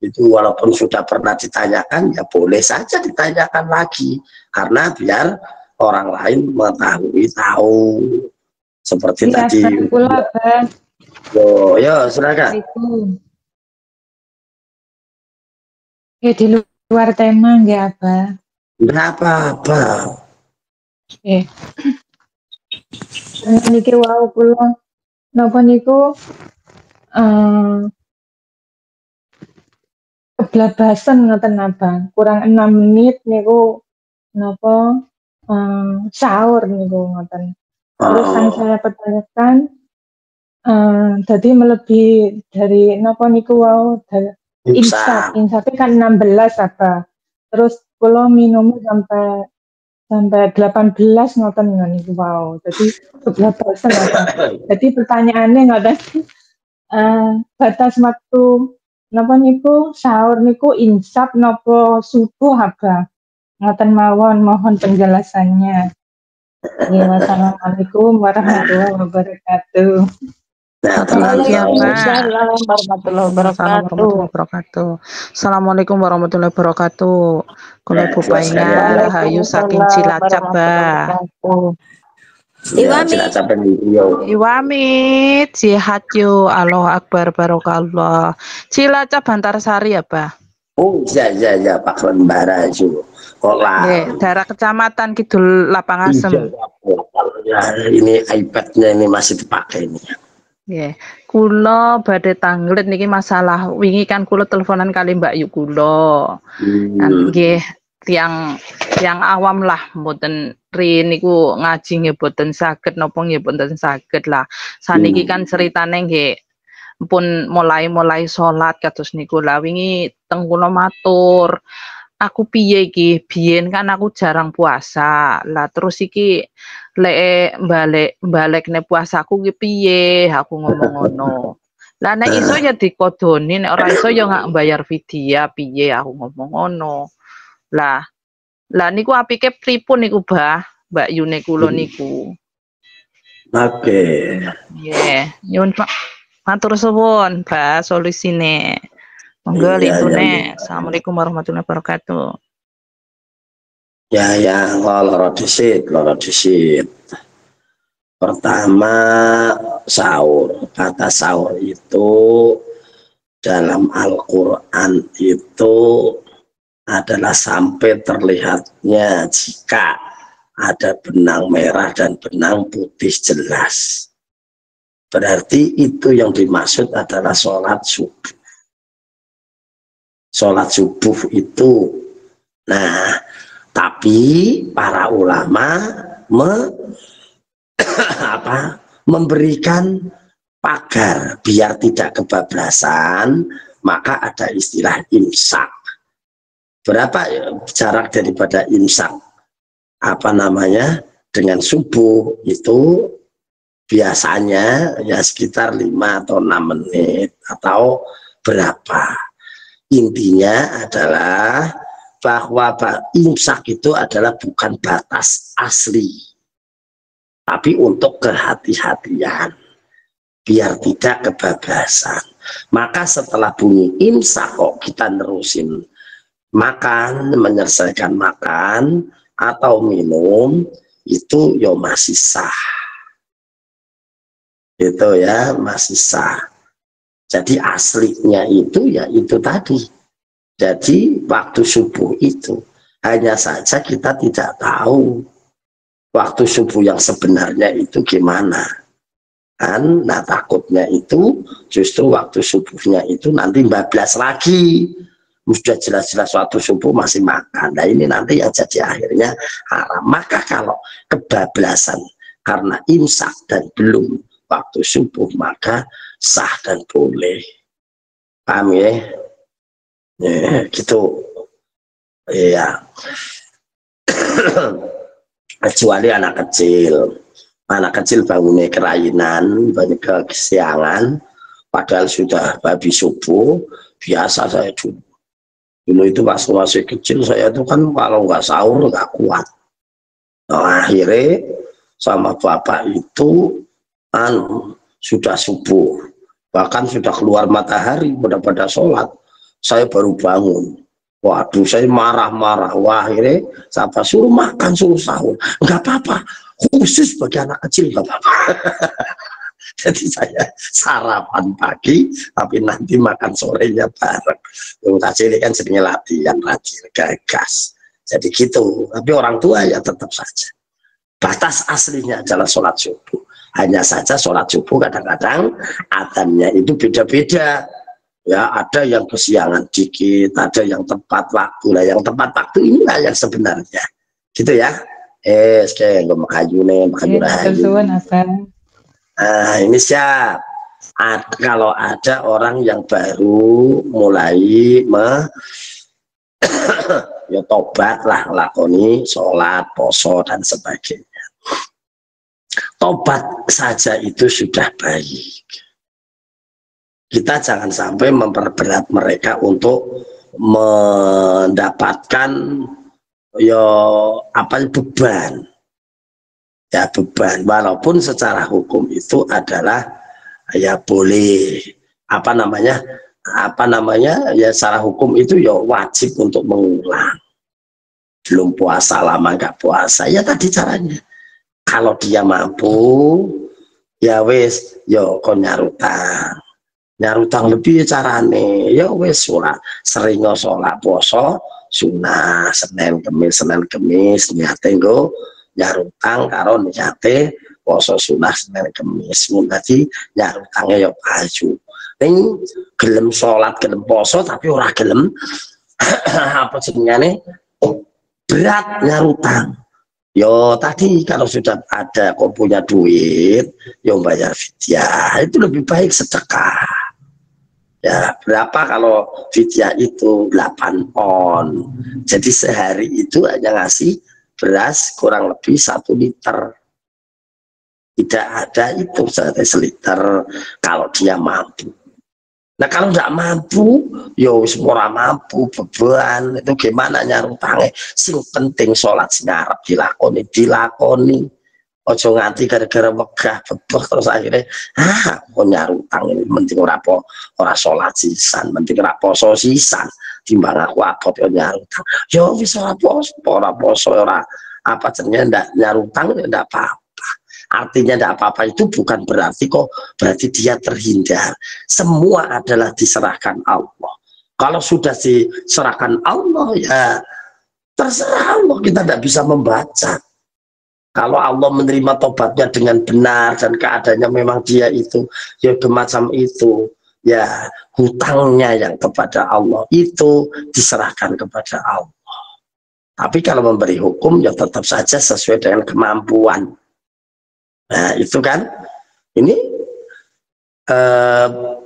Itu walaupun sudah pernah ditanyakan, ya boleh saja ditanyakan lagi, karena biar orang lain mengetahui, tahu seperti Ya, tadi. Yo, silakan. Ya di luar tema nggak apa? Nggak apa-apa. Niki wau kula napa niku keblabasan ngoten Abang. Kurang 6 menit niku napa sahur niku ngoten. Terus yang saya pertanyakan jadi melebihi dari napa niku wau imsak kan 16 apa. Terus kula minum sampai 18 ngoten niku wau. Jadi keblabasan apa. Jadi pertanyaannya ngoten batas waktu napa niku sahur niku insaf napa subuh apa. Ngoten mawon, mohon penjelasannya. Ya, wassalamualaikum warahmatullahi wabarakatuh. Waalaikumsalam warahmatullahi wabarakatuh. Assalamualaikum warahmatullahi wabarakatuh. Kalau Ibu Painga Rahayu saking Cilacap, Iwamit sihat yo, Allah Akbar barokallah. Cilacap Bantarsari ya, Pak? Oh ya Pak Lembara itu. Daerah kecamatan Kidul Lapangasem. Ya, ini iPad-nya ini masih dipakai ini. Kula badhe tanglet niki masalah wingi kan kula teleponan kali Mbak Yu kula. Nggih tiang awam lah mboten niku ngaji nggih mboten saged napa nggih mboten saged lah. Saniki kan ceritane nggih pun mulai salat kados niku lah wingi teng kula matur aku piye iki, biyen kan aku jarang puasa. Lah terus iki lek balekne puasaku ki piye, aku ngomong ngono. Lah nek iso ya dikodoni, nek ora iso ya nggak bayar vidya piye, aku ngomong ngono. Lah niku apike pripun niku, Mbak Yune kula niku. Oke. Nggih, nyuwun matur suwun, Mbak, solusine. Monggo Iya, lintune. Assalamualaikum warahmatullahi wabarakatuh. Ya, loro disit. Pertama, sahur. Kata sahur itu dalam Al-Quran itu adalah sampai terlihatnya jika ada benang merah dan benang putih jelas. Berarti itu yang dimaksud adalah sholat subuh. Sholat subuh itu. Nah, tapi para ulama memberikan pagar biar tidak kebablasan, maka ada istilah imsak. Berapa jarak daripada imsak? Dengan subuh itu biasanya ya sekitar 5 atau 6 menit atau berapa. Intinya adalah bahwa imsak itu adalah bukan batas asli, tapi untuk kehati-hatian biar tidak kebablasan. Maka setelah bunyi imsak kok kita nerusin makan, menyelesaikan makan atau minum, itu ya masih sah. Itu ya masih sah. Jadi aslinya itu ya itu tadi. Jadi waktu subuh itu hanya saja kita tidak tahu waktu subuh yang sebenarnya itu gimana kan. Nah takutnya itu justru waktu subuhnya itu nanti bablas lagi. Sudah jelas-jelas waktu subuh masih makan. Nah ini nanti yang jadi akhirnya haram. Maka kalau kebablasan karena imsak dan belum waktu subuh, maka sah dan boleh. Paham ya? Gitu. Iya. Kecuali anak kecil bangunnya kerainan, banyak kesiangan, padahal sudah babi subuh. Biasa saya dulu itu pas masih kecil, saya itu kan kalau nggak sahur nggak kuat. Nah, akhirnya sama bapak itu sudah subuh, bahkan sudah keluar matahari, pada sholat, saya baru bangun. Waduh, saya marah-marah. Wah, akhirnya saya suruh makan, suruh sahur. Nggak apa-apa, khusus bagi anak kecil nggak apa-apa. Jadi saya sarapan pagi, tapi nanti makan sorenya bareng. Yang tadi ini kan sebenarnya latihan rajin, gagas. Jadi gitu. Tapi orang tua ya tetap saja. Batas aslinya adalah sholat subuh. Hanya saja sholat subuh kadang-kadang adanya itu beda-beda. Ya, ada yang kesiangan dikit, ada yang tepat waktu. Nah, yang tepat waktu inilah yang sebenarnya. Gitu ya. Sekarang gue makayu nih, makayu rahayu. Nah, ini siap. Kalau ada orang yang baru mulai ya tobat lah, lakoni sholat, poso dan sebagainya. Tobat saja itu sudah baik. Kita jangan sampai memperberat mereka untuk mendapatkan beban. Ya beban, walaupun secara hukum itu adalah ya boleh ya secara hukum itu ya wajib untuk mengulang. Belum puasa lama nggak puasa, ya tadi caranya. Kalau dia mampu, ya wes, yo kon nyarutang lebih carane, ya wes sering sholat poso sunah Senin Kemis niate nggo nyarutang karo niate poso sunah Senin Kemis. Dadi nyarutange ya baju. Ning gelem sholat gelem poso tapi ora gelem apa jenengane berat nyarutang. Yo tadi kalau sudah ada kok punya duit, yo bayar fidyah, itu lebih baik sedekah. Ya, berapa kalau fidyah itu 8 on. Jadi sehari itu hanya ngasih beras kurang lebih 1 liter. Tidak ada itu seliter kalau dia mampu. Nah kalau tidak mampu, yo semua mampu beban itu gimana nyarutange. Sing penting sholat sinarap dilakoni. Ojo nganti gara-gara megah bebeh terus akhirnya kok nyarutang ini penting ora sholat sisan, penting ora poso sisan timbang aku abot yo nyarutang. Yo wis ora poso ora apa jenenge ndak nyarutang ndak apa. Artinya tidak apa-apa itu bukan berarti dia terhindar. Semua adalah diserahkan Allah. Kalau sudah diserahkan Allah ya terserah Allah, kita tidak bisa membaca. Kalau Allah menerima tobatnya dengan benar dan keadaannya memang dia itu ya semacam itu, ya hutangnya yang kepada Allah itu diserahkan kepada Allah. Tapi kalau memberi hukum ya tetap saja sesuai dengan kemampuan. Nah itu kan ini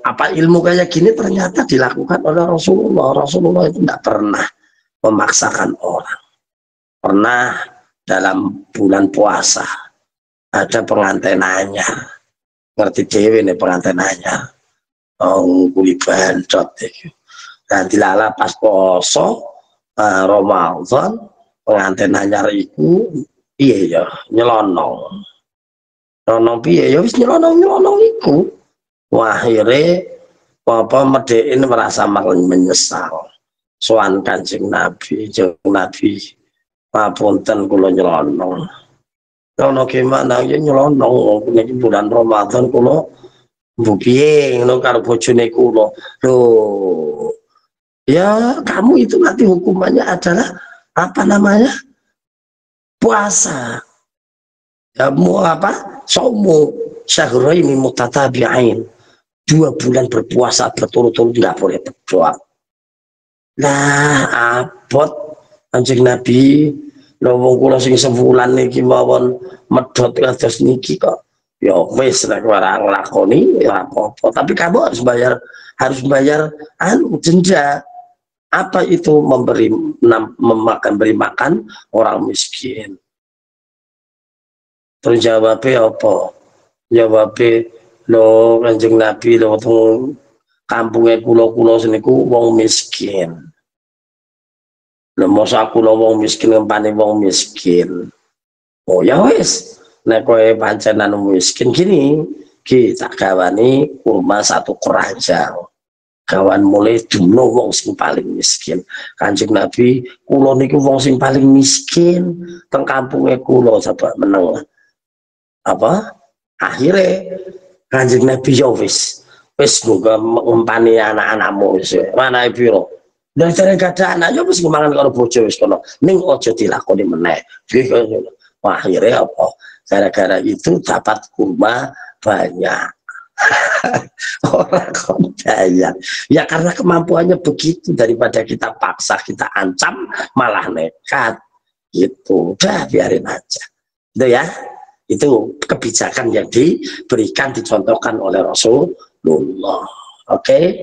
apa ilmu kayak gini ternyata dilakukan oleh Rasulullah. Rasulullah itu tidak pernah memaksakan orang. Pernah dalam bulan puasa ada pengantenannya, ngerti dewe nih pengantenannya, kuli bandot dan dilala pas poso Ramadan pengantenannya itu iya ya nyelonong. Nonong piye ya wis nyelonong iku. Wah akhirnya apa medein merasa menyesal. Soan Kanjeng Nabi, Nabi papunten kula nyelonong. Ono gimana ya nyelonong niki bulan Ramadan kula mbu piye ngono karo bojone kula. Loh. Ya kamu itu nanti hukumannya adalah apa namanya? Puasa. Ya mau apa? Saumu syahraini mutatabi'ain. 2 bulan berpuasa berturut-turut tidak boleh berdoa. Nah, abot Kanjeng Nabi lho wong kula sing sebulan niki mawon medhot kados niki kok. Ya wis nek ora nglakoni ya apa-apa, tapi kamu harus bayar denda. Apa itu beri makan orang miskin. Terus jawabnya apa? Jawabnya lo Kanjeng Nabi lo kampungnya kulo seniku wong miskin. Lo masa kulo wong miskin ngempani wong miskin. Oh ya wis, nek kowe pancenan miskin gini, kita gawani kurma 1 keranjang. Kawan mulai dumno wong sing paling miskin. Kanjeng Nabi kulo niku wong sing paling miskin teng kampungnya kulo coba meneng. Apa akhirnya Kanjeng Nabi ya wis muga ngempani anak-anakmu wis mana piro dan cara gak ada anak ya wis mangan karo bojo wis kono ning aja dilakoni meneh. Wah akhirnya apa gara-gara itu dapat kurma banyak. Orang kaya ya karena kemampuannya begitu, daripada kita paksa kita ancam malah nekat gitu. Udah biarin aja itu ya. Itu kebijakan yang diberikan, dicontohkan oleh Rasulullah. Oke?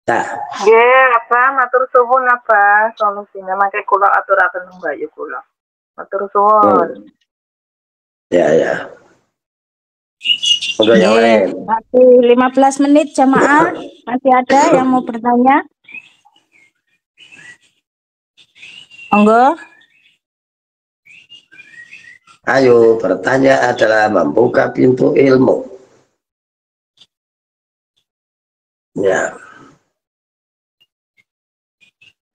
Nah. Ya, apa matur suwun apa solusinya makai kula aturaken Mbak Yu kula. Matur suwun. Ya. Udah yang lain. Masih 15 menit jamaah. Masih ada yang mau bertanya? Monggo. Ayo bertanya adalah membuka pintu ilmu. Ya.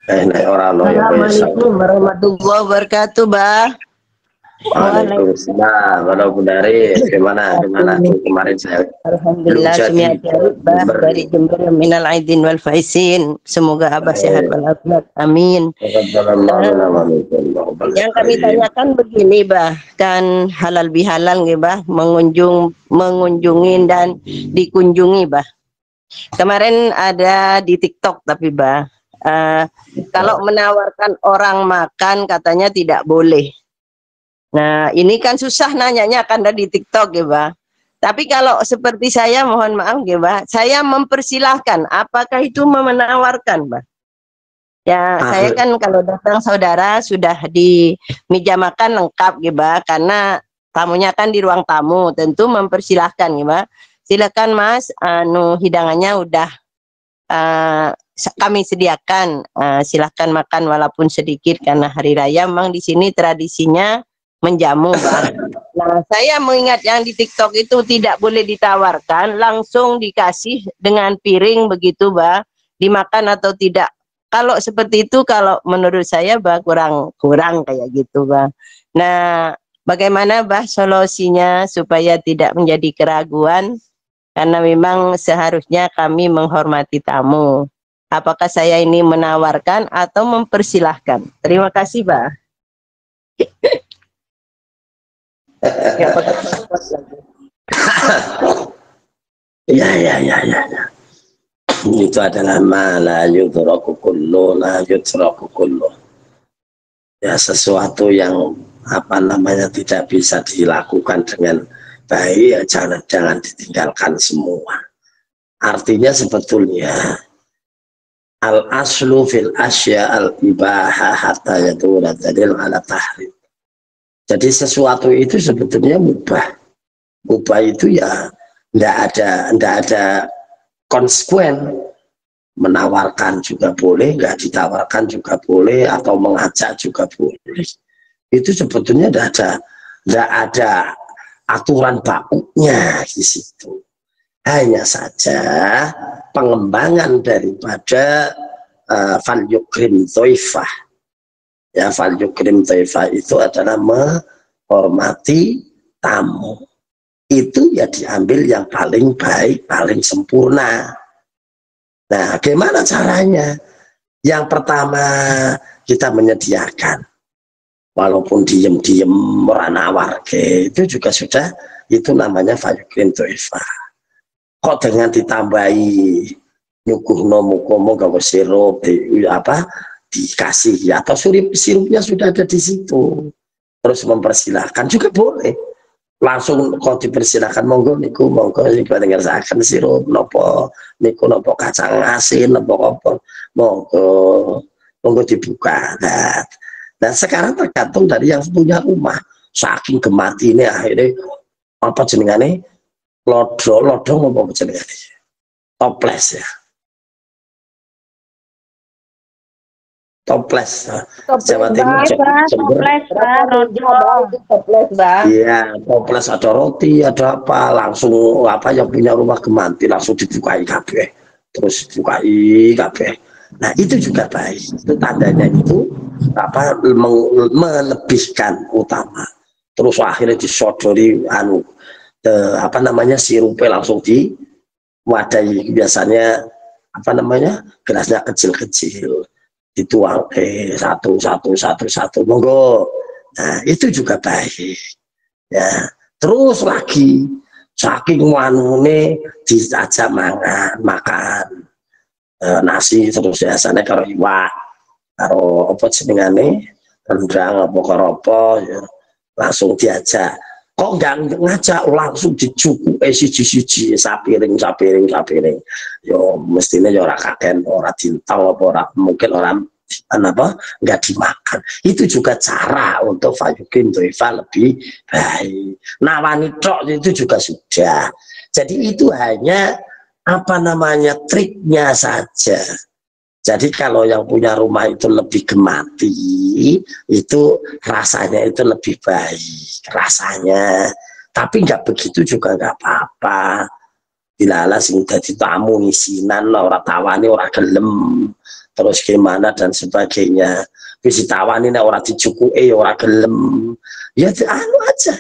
Assalamualaikum warahmatullahi wabarakatuh, Bah. Waalaikumsalam. Walaupun dari gimana kemarin saya alhamdulillah semuanya dari Jember minal aidin wal faizin. Semoga Abah sehat walafiat. Amin. Yang kami tanyakan begini, Bah, kan halal bihalal nggih, Bah, mengunjungi dan dikunjungi, Bah. Kemarin ada di TikTok tapi, Bah, kalau menawarkan orang makan katanya tidak boleh. Nah, ini kan susah nanyanya kan ada di TikTok ya, Bah. Tapi kalau seperti saya, mohon maaf ya, Mbak, saya mempersilahkan. Apakah itu menawarkan, Mbak? Ya, saya kan kalau datang saudara sudah di meja makan lengkap, ya, Mbak, karena tamunya kan di ruang tamu, tentu mempersilahkan, ya, Mbak. Silakan, Mas, hidangannya udah kami sediakan. Silahkan makan walaupun sedikit karena hari raya. Memang di sini tradisinya menjamu, Mbak. Nah, saya mengingat yang di TikTok itu tidak boleh ditawarkan, langsung dikasih dengan piring begitu, Mbak, dimakan atau tidak. Kalau seperti itu, kalau menurut saya, Mbak, kurang kayak gitu, Mbak. Nah, bagaimana, Mbak, solusinya supaya tidak menjadi keraguan? Karena memang seharusnya kami menghormati tamu. Apakah saya ini menawarkan atau mempersilahkan? Terima kasih, Mbak. Ya. Itu adalah ma la yudraku kullu, la yudraku kullu. Ya, sesuatu yang apa namanya tidak bisa dilakukan dengan baik, ya jangan ditinggalkan semua. Artinya sebetulnya al aslu fil asya al ibaha hatta yadula dalil ala tahrim. Jadi sesuatu itu sebetulnya mubah. Mubah itu ya tidak ada konsekuen. Menawarkan juga boleh, nggak ditawarkan juga boleh, atau mengajak juga boleh. Itu sebetulnya tidak ada aturan bakunya di situ. Hanya saja pengembangan daripada fal yukrim dhaifah. Ya, fal yukrim dhaifah itu adalah menghormati tamu. Itu ya diambil yang paling baik, paling sempurna. Nah, bagaimana caranya? Yang pertama, kita menyediakan. Walaupun diem-diem meranawar, itu juga sudah, itu namanya fayukrin do'ifah. Kok dengan ditambahi nyuguh nomukomo gawa sirup, dikasih, ya, atau sirupnya sudah ada di situ. Terus mempersilahkan juga boleh. Langsung kok dipersilakan, monggo niku dengar akan sirup nopo niku nopo kacang asin nopo apa monggo dibuka. Nah sekarang tergantung dari yang punya rumah, saking gemati ini akhirnya apa jenengane lodo apa jenengane toples ya, toples Jawa Timur, iya, toples ada roti, ada apa, langsung apa yang punya rumah gemanti langsung dibukai kabeh, terus dibukai kabeh. Nah itu juga baik, itu tandanya itu apa melebihkan utama. Terus akhirnya disodori apa namanya sirupnya langsung diwadahi, biasanya apa namanya gelasnya kecil-kecil. Dituang satu monggo. Nah itu juga baik ya. Terus lagi saking wanune diajak makan nasi, terus biasanya karo iwak, karo apa jenengane rendang apa karo apa ya, langsung diajak. Kok nggak ngajak langsung dicukupi siji-siji sapiring yo mestinya yo ora kaken, ora dintang apa ora mungkin orang apa nggak dimakan. Itu juga cara untuk fayukin doifa lebih baik. Nawani tok itu juga sudah. Jadi itu hanya apa namanya triknya saja. Jadi kalau yang punya rumah itu lebih gemati, itu rasanya itu lebih baik rasanya. Tapi nggak begitu juga nggak apa-apa. Dilala sing dadi tamu ngisinan, orang tawani orang gelem, terus gimana dan sebagainya. Bisa tawani orang dicukuki orang gelem, ya anu aja.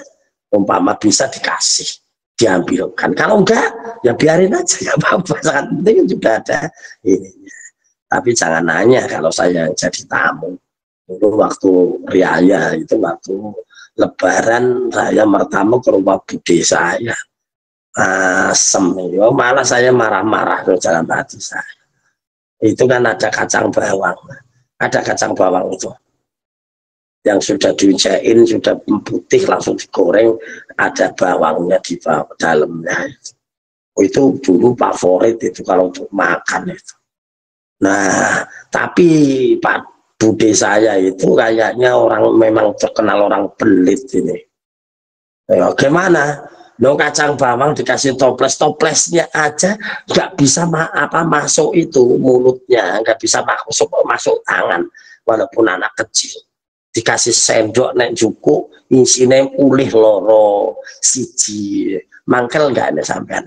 Umpama bisa dikasih, diambilkan. Kalau enggak, ya biarin aja, ya apa-apa. Sangat penting juga ada ini. Tapi jangan nanya kalau saya jadi tamu. Dulu waktu riaya itu waktu lebaran saya bertamu ke rumah bude saya. Asem, malah saya marah-marah ke dalam hati saya. Itu kan ada kacang bawang. Ada kacang bawang itu. yang sudah diujain, sudah putih langsung digoreng, ada bawangnya di dalamnya. Itu dulu favorit itu kalau untuk makan itu. Nah, tapi Pak Bude saya itu kayaknya orang memang terkenal orang pelit ini. Ya, gimana? No kacang bawang dikasih toplesnya aja nggak bisa masuk itu mulutnya, nggak bisa masuk tangan walaupun anak kecil. Dikasih sendok nek juku isine ulih loro siji mangkel nggak ada sampean.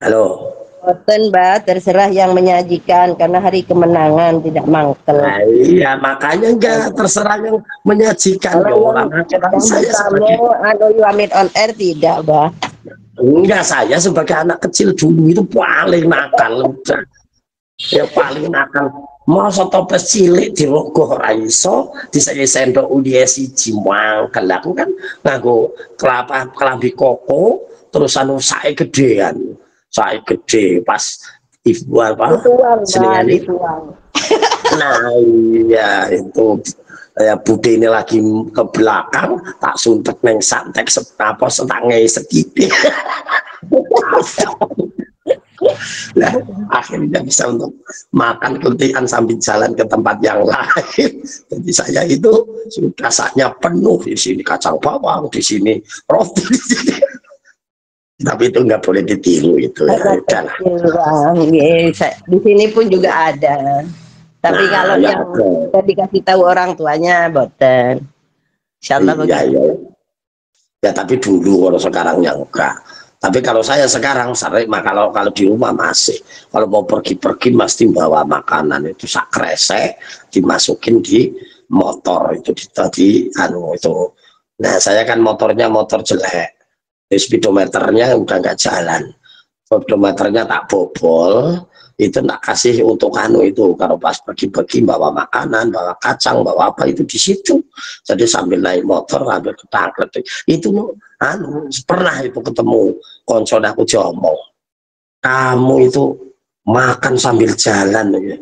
Halo. Boten, Mbak, terserah yang menyajikan karena hari kemenangan tidak mangkel. Nah, iya, makanya enggak terserah yang menyajikan orang. Saya sebagai Wamit on air tidak, Mbak. Enggak, saya sebagai anak kecil dulu itu paling nakal udah. Ya paling nakal. Mau toples cilik dirogoh ora iso, disaya sendok uli siji mangkel. Aku kan nganggo kelambi koko terus anu sae gedean. Saya gede pas ibu apa senengane nah iya itu ya Bude ini lagi ke belakang tak suntek neng santek apa setangnya sedikit. Nah akhirnya bisa untuk makan kuntian sambil jalan ke tempat yang lain. Jadi saya itu sudah saatnya penuh, di sini kacang bawang, di sini roti, di sini. Tapi itu nggak boleh ditiru itu ya. Di sini pun juga ada. Tapi kalau yang dikasih tahu orang tuanya boten. Insyaallah begitu. Ya tapi dulu, kalau sekarang ya enggak. Tapi kalau saya sekarang sering kalau di rumah masih. Kalau mau pergi-pergi mesti bawa makanan itu sak kresek dimasukin di motor itu di anu itu. Nah, saya kan motornya motor jelek. Speedometernya udah nggak jalan, speedometernya tak bobol, itu nak kasih untuk anu itu kalau pas pergi-pergi bawa makanan, bawa kacang, bawa apa itu di situ. Jadi sambil naik motor ambil ketangklet itu anu pernah itu ketemu konco aku ngomong, kamu itu makan sambil jalan ya.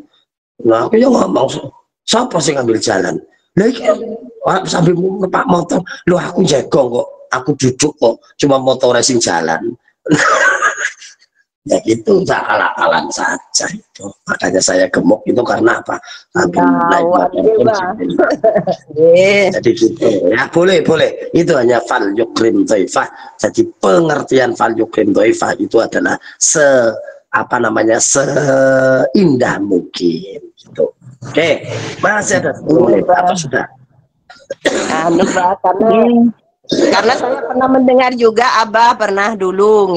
Nah aku ya ngomong, siapa sih ngambil jalan? Lagi sambil numpak motor, lu aku jegong kok. Aku duduk kok, cuma motor racing jalan. Ya gitu, akal-akalan saja itu. Makanya saya gemuk itu karena apa? Jadi gitu ya, boleh. Itu hanya fal yukrim dhaifah. Jadi pengertian fal yukrim dhaifah itu adalah seindah mungkin gitu. Oke, masih ada 10 menit atau sudah? Karena saya pernah mendengar juga Abah pernah dulu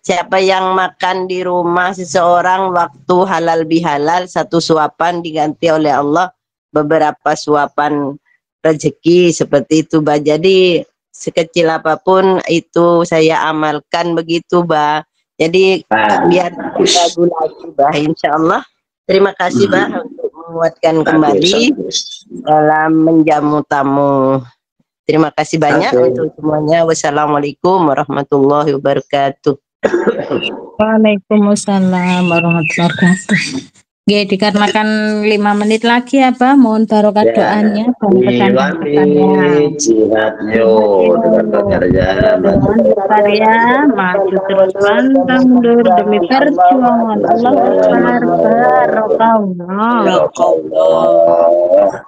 siapa yang makan di rumah seseorang waktu halal bihalal, satu suapan diganti oleh Allah beberapa suapan rezeki, seperti itu Bah. Jadi sekecil apapun itu saya amalkan begitu Bah. Jadi biar ragu lagi Bah, insya Allah. Terima kasih Bah untuk menguatkan kembali dalam menjamu tamu. Terima kasih banyak untuk semuanya. Wassalamualaikum warahmatullahi wabarakatuh. Waalaikumsalam warahmatullahi wabarakatuh. Ya, dikarenakan 5 menit lagi apa, mohon barokah doanya dan pesan-pesannya. Jihad yo dengan berkarya, maju terus pantang mundur demi perjuangan Allah Barokahullah.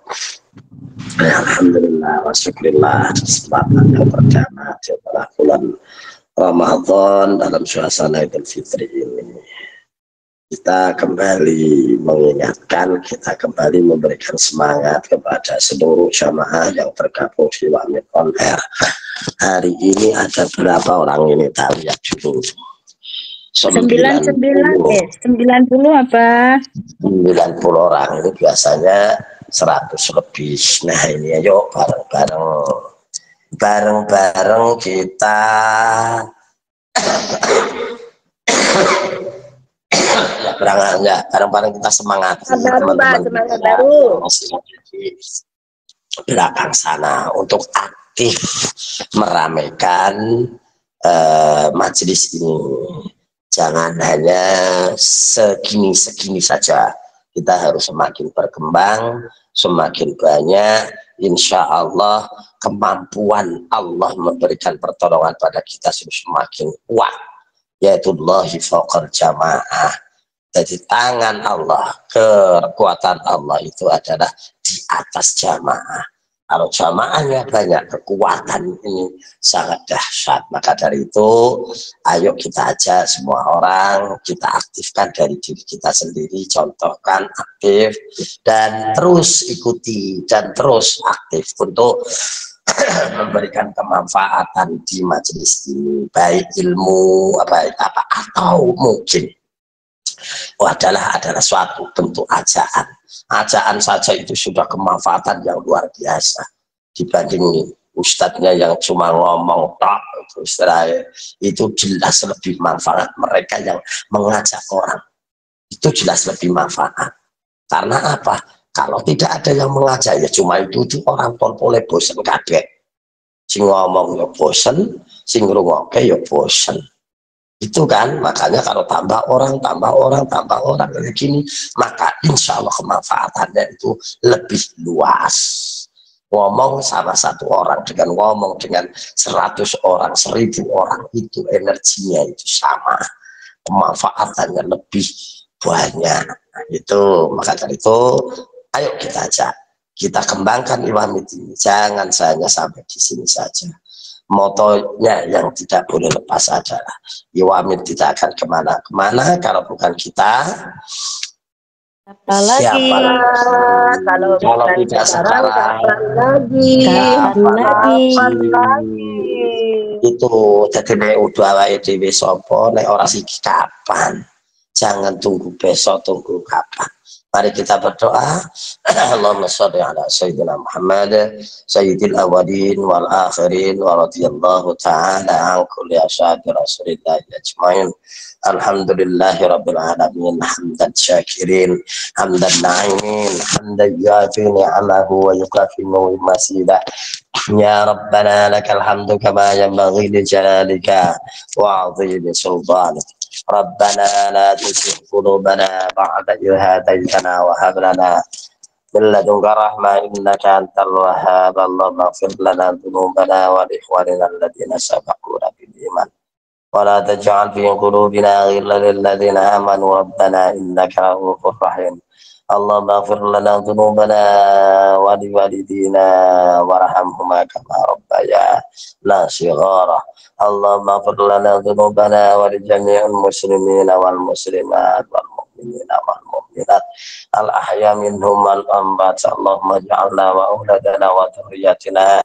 Alhamdulillah wa syukurillah kesempatan yang pertama setelah bulan Ramadan dalam suasana Idul Fitri ini kita kembali mengingatkan, kita kembali memberikan semangat kepada seluruh jamaah yang tergabung di Wamit on Air. Hari ini ada berapa orang ini tahu ya dulu? 90 apa? 90 orang ini biasanya 100 lebih. Nah ini ayo bareng-bareng kita bareng-bareng kita semangat teman-teman baru belakang sana untuk aktif meramaikan majelis ini. Jangan hanya segini saja, kita harus semakin berkembang, semakin banyak, insya Allah kemampuan Allah memberikan pertolongan pada kita semakin kuat, yaitu Allahi fawqal jamaah. Jadi tangan Allah, kekuatan Allah itu adalah di atas jamaah. Kalau jamaahnya banyak, kekuatan ini sangat dahsyat. Maka dari itu, ayo kita ajak semua orang, kita aktifkan dari diri kita sendiri, contohkan aktif, dan terus ikuti, dan terus aktif untuk memberikan kemanfaatan di majelis ini, baik ilmu, apa atau mungkin adalah suatu bentuk ajaan. Ajaan saja itu sudah kemanfaatan yang luar biasa dibanding ustadznya yang cuma ngomong tak itu jelas lebih manfaat. Mereka yang mengajak orang itu jelas lebih manfaat. Karena apa? Kalau tidak ada yang mengajak ya cuma itu orang boleh bosan kabeh. Sing ngomong ya bosan, sing ngrungokke ya bosan. Itu kan, makanya kalau tambah orang kayak gini, maka insya Allah kemanfaatannya itu lebih luas. Ngomong sama satu orang dengan ngomong dengan 100 orang, 1000 orang, itu energinya itu sama, kemanfaatannya lebih banyak. Itu maka dari itu, ayo kita ajak, kita kembangkan Iwamid ini, jangan hanya sampai di sini saja. Motonya yang tidak boleh lepas adalah Iwamid tidak akan kemana-kemana kalau bukan kita. Apalagi kalau tidak sekarang lagi itu jadi udah dewi sopo nek ora siki kapan, jangan tunggu besok, tunggu kapan. Mari kita berdoa. Allahumma sholli ala sayyidina Muhammad sayyidil awwalin wal akhirin wa radhiyallahu ta'ala an kulli ashabi rasulillah ajmain. Alhamdulillahi rabbil alamin hamdan syakirin hamdan na'imin hamdan yafi ni'amahu wa yukafi masidah. Ya Rabbana lakal hamdu kama yanbaghi li jalalika wa 'azimi sultanik. Rabbana la tuzigh qulubana ba'da idh hadaytana wa hab lana min ladunka rahmah innaka antal wahhab. Allahumma ighfir lana dhunubana wa li ikhwanina alladhina sabaquna bil iman wa la taj'al fi qulubina ghillan lil ladzina amanu rabbana innaka ra'ufur rahim. Allahumma ighfir lana dhunubana wa li walidina warhamhuma kama rabbayana shighara. Allahumma ighfir lana dhunubana wa li jami'il muslimina wal muslimat wal mu'minina wal mu'minat al ahya minhum wal amwat. Allahumma ij'alna wa auladana wa dhurriyyatina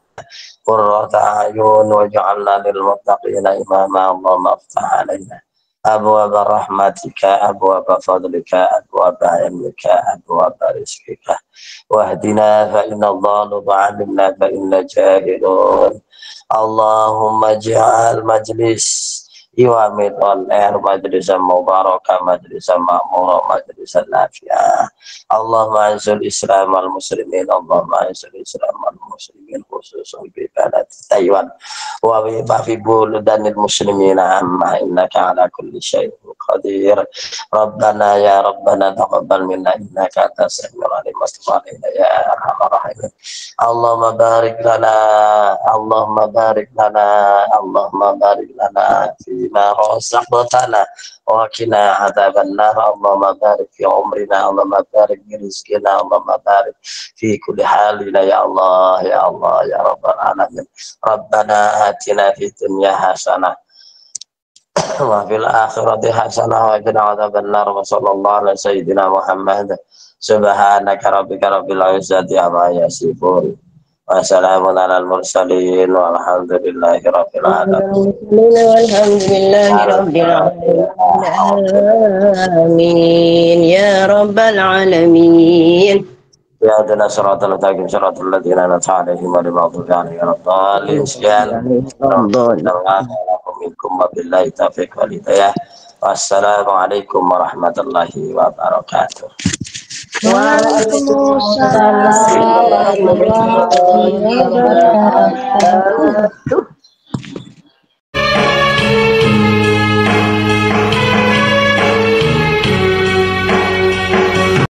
qurrata a'yun waj'alna lil muttaqina imama. Allahumma iftah 'alaina abwaaba rahmatika abwaaba fadlika abwaaba ilmika abwaaba rizqika wahdina fa inna dhalu 'alimna fa inna jahilun. Allahumma ja'al majlis Iwamid on air majlisan mubarakah, majlisan ma'murah, majlisan nafi'ah. Allahumma anzul islam wal muslimin, Allahumma anzul islam wal muslimin khususun bi balad Taiwan wa fi buldanil muslimin amma innaka ala kulli syai'in qadir. Rabbana ya Rabbana taqabbal minna innaka antas samiul alim wa tub alaina ya arhamar rahimin. Allahumma barik lana, Allahumma barik lana, Allahumma barik lana fima razaqtana wa qina adzabannar. Allahumma barik fi umrina, Allahumma barik fi rizqina, Allahumma barik fi kulli halina ya Allah ya Allah ya rabbal alamin. Rabbana atina fid dunya hasanah wa fil akhirati hasanah wa qina adzabannar. Wa sallallahu ala sayyidina Muhammad. Subhanaka rabbika rabbil izzati amma yasifun. Wassalamun alal mursalin walhamdulillahi rabbil alamin. Walhamdulillahi rabbil alamin ya rabbal alamin. Ya adana siratal mustaqim siratal ladzina an'amta 'alaihim ghairil maghdubi 'alaihim waladdallin. Sekian minkum wabillahi taufiq wal hidayah. Wassalamualaikum warahmatullahi wabarakatuh. Waalaikumsalam warahmatullahi wabarakatuh.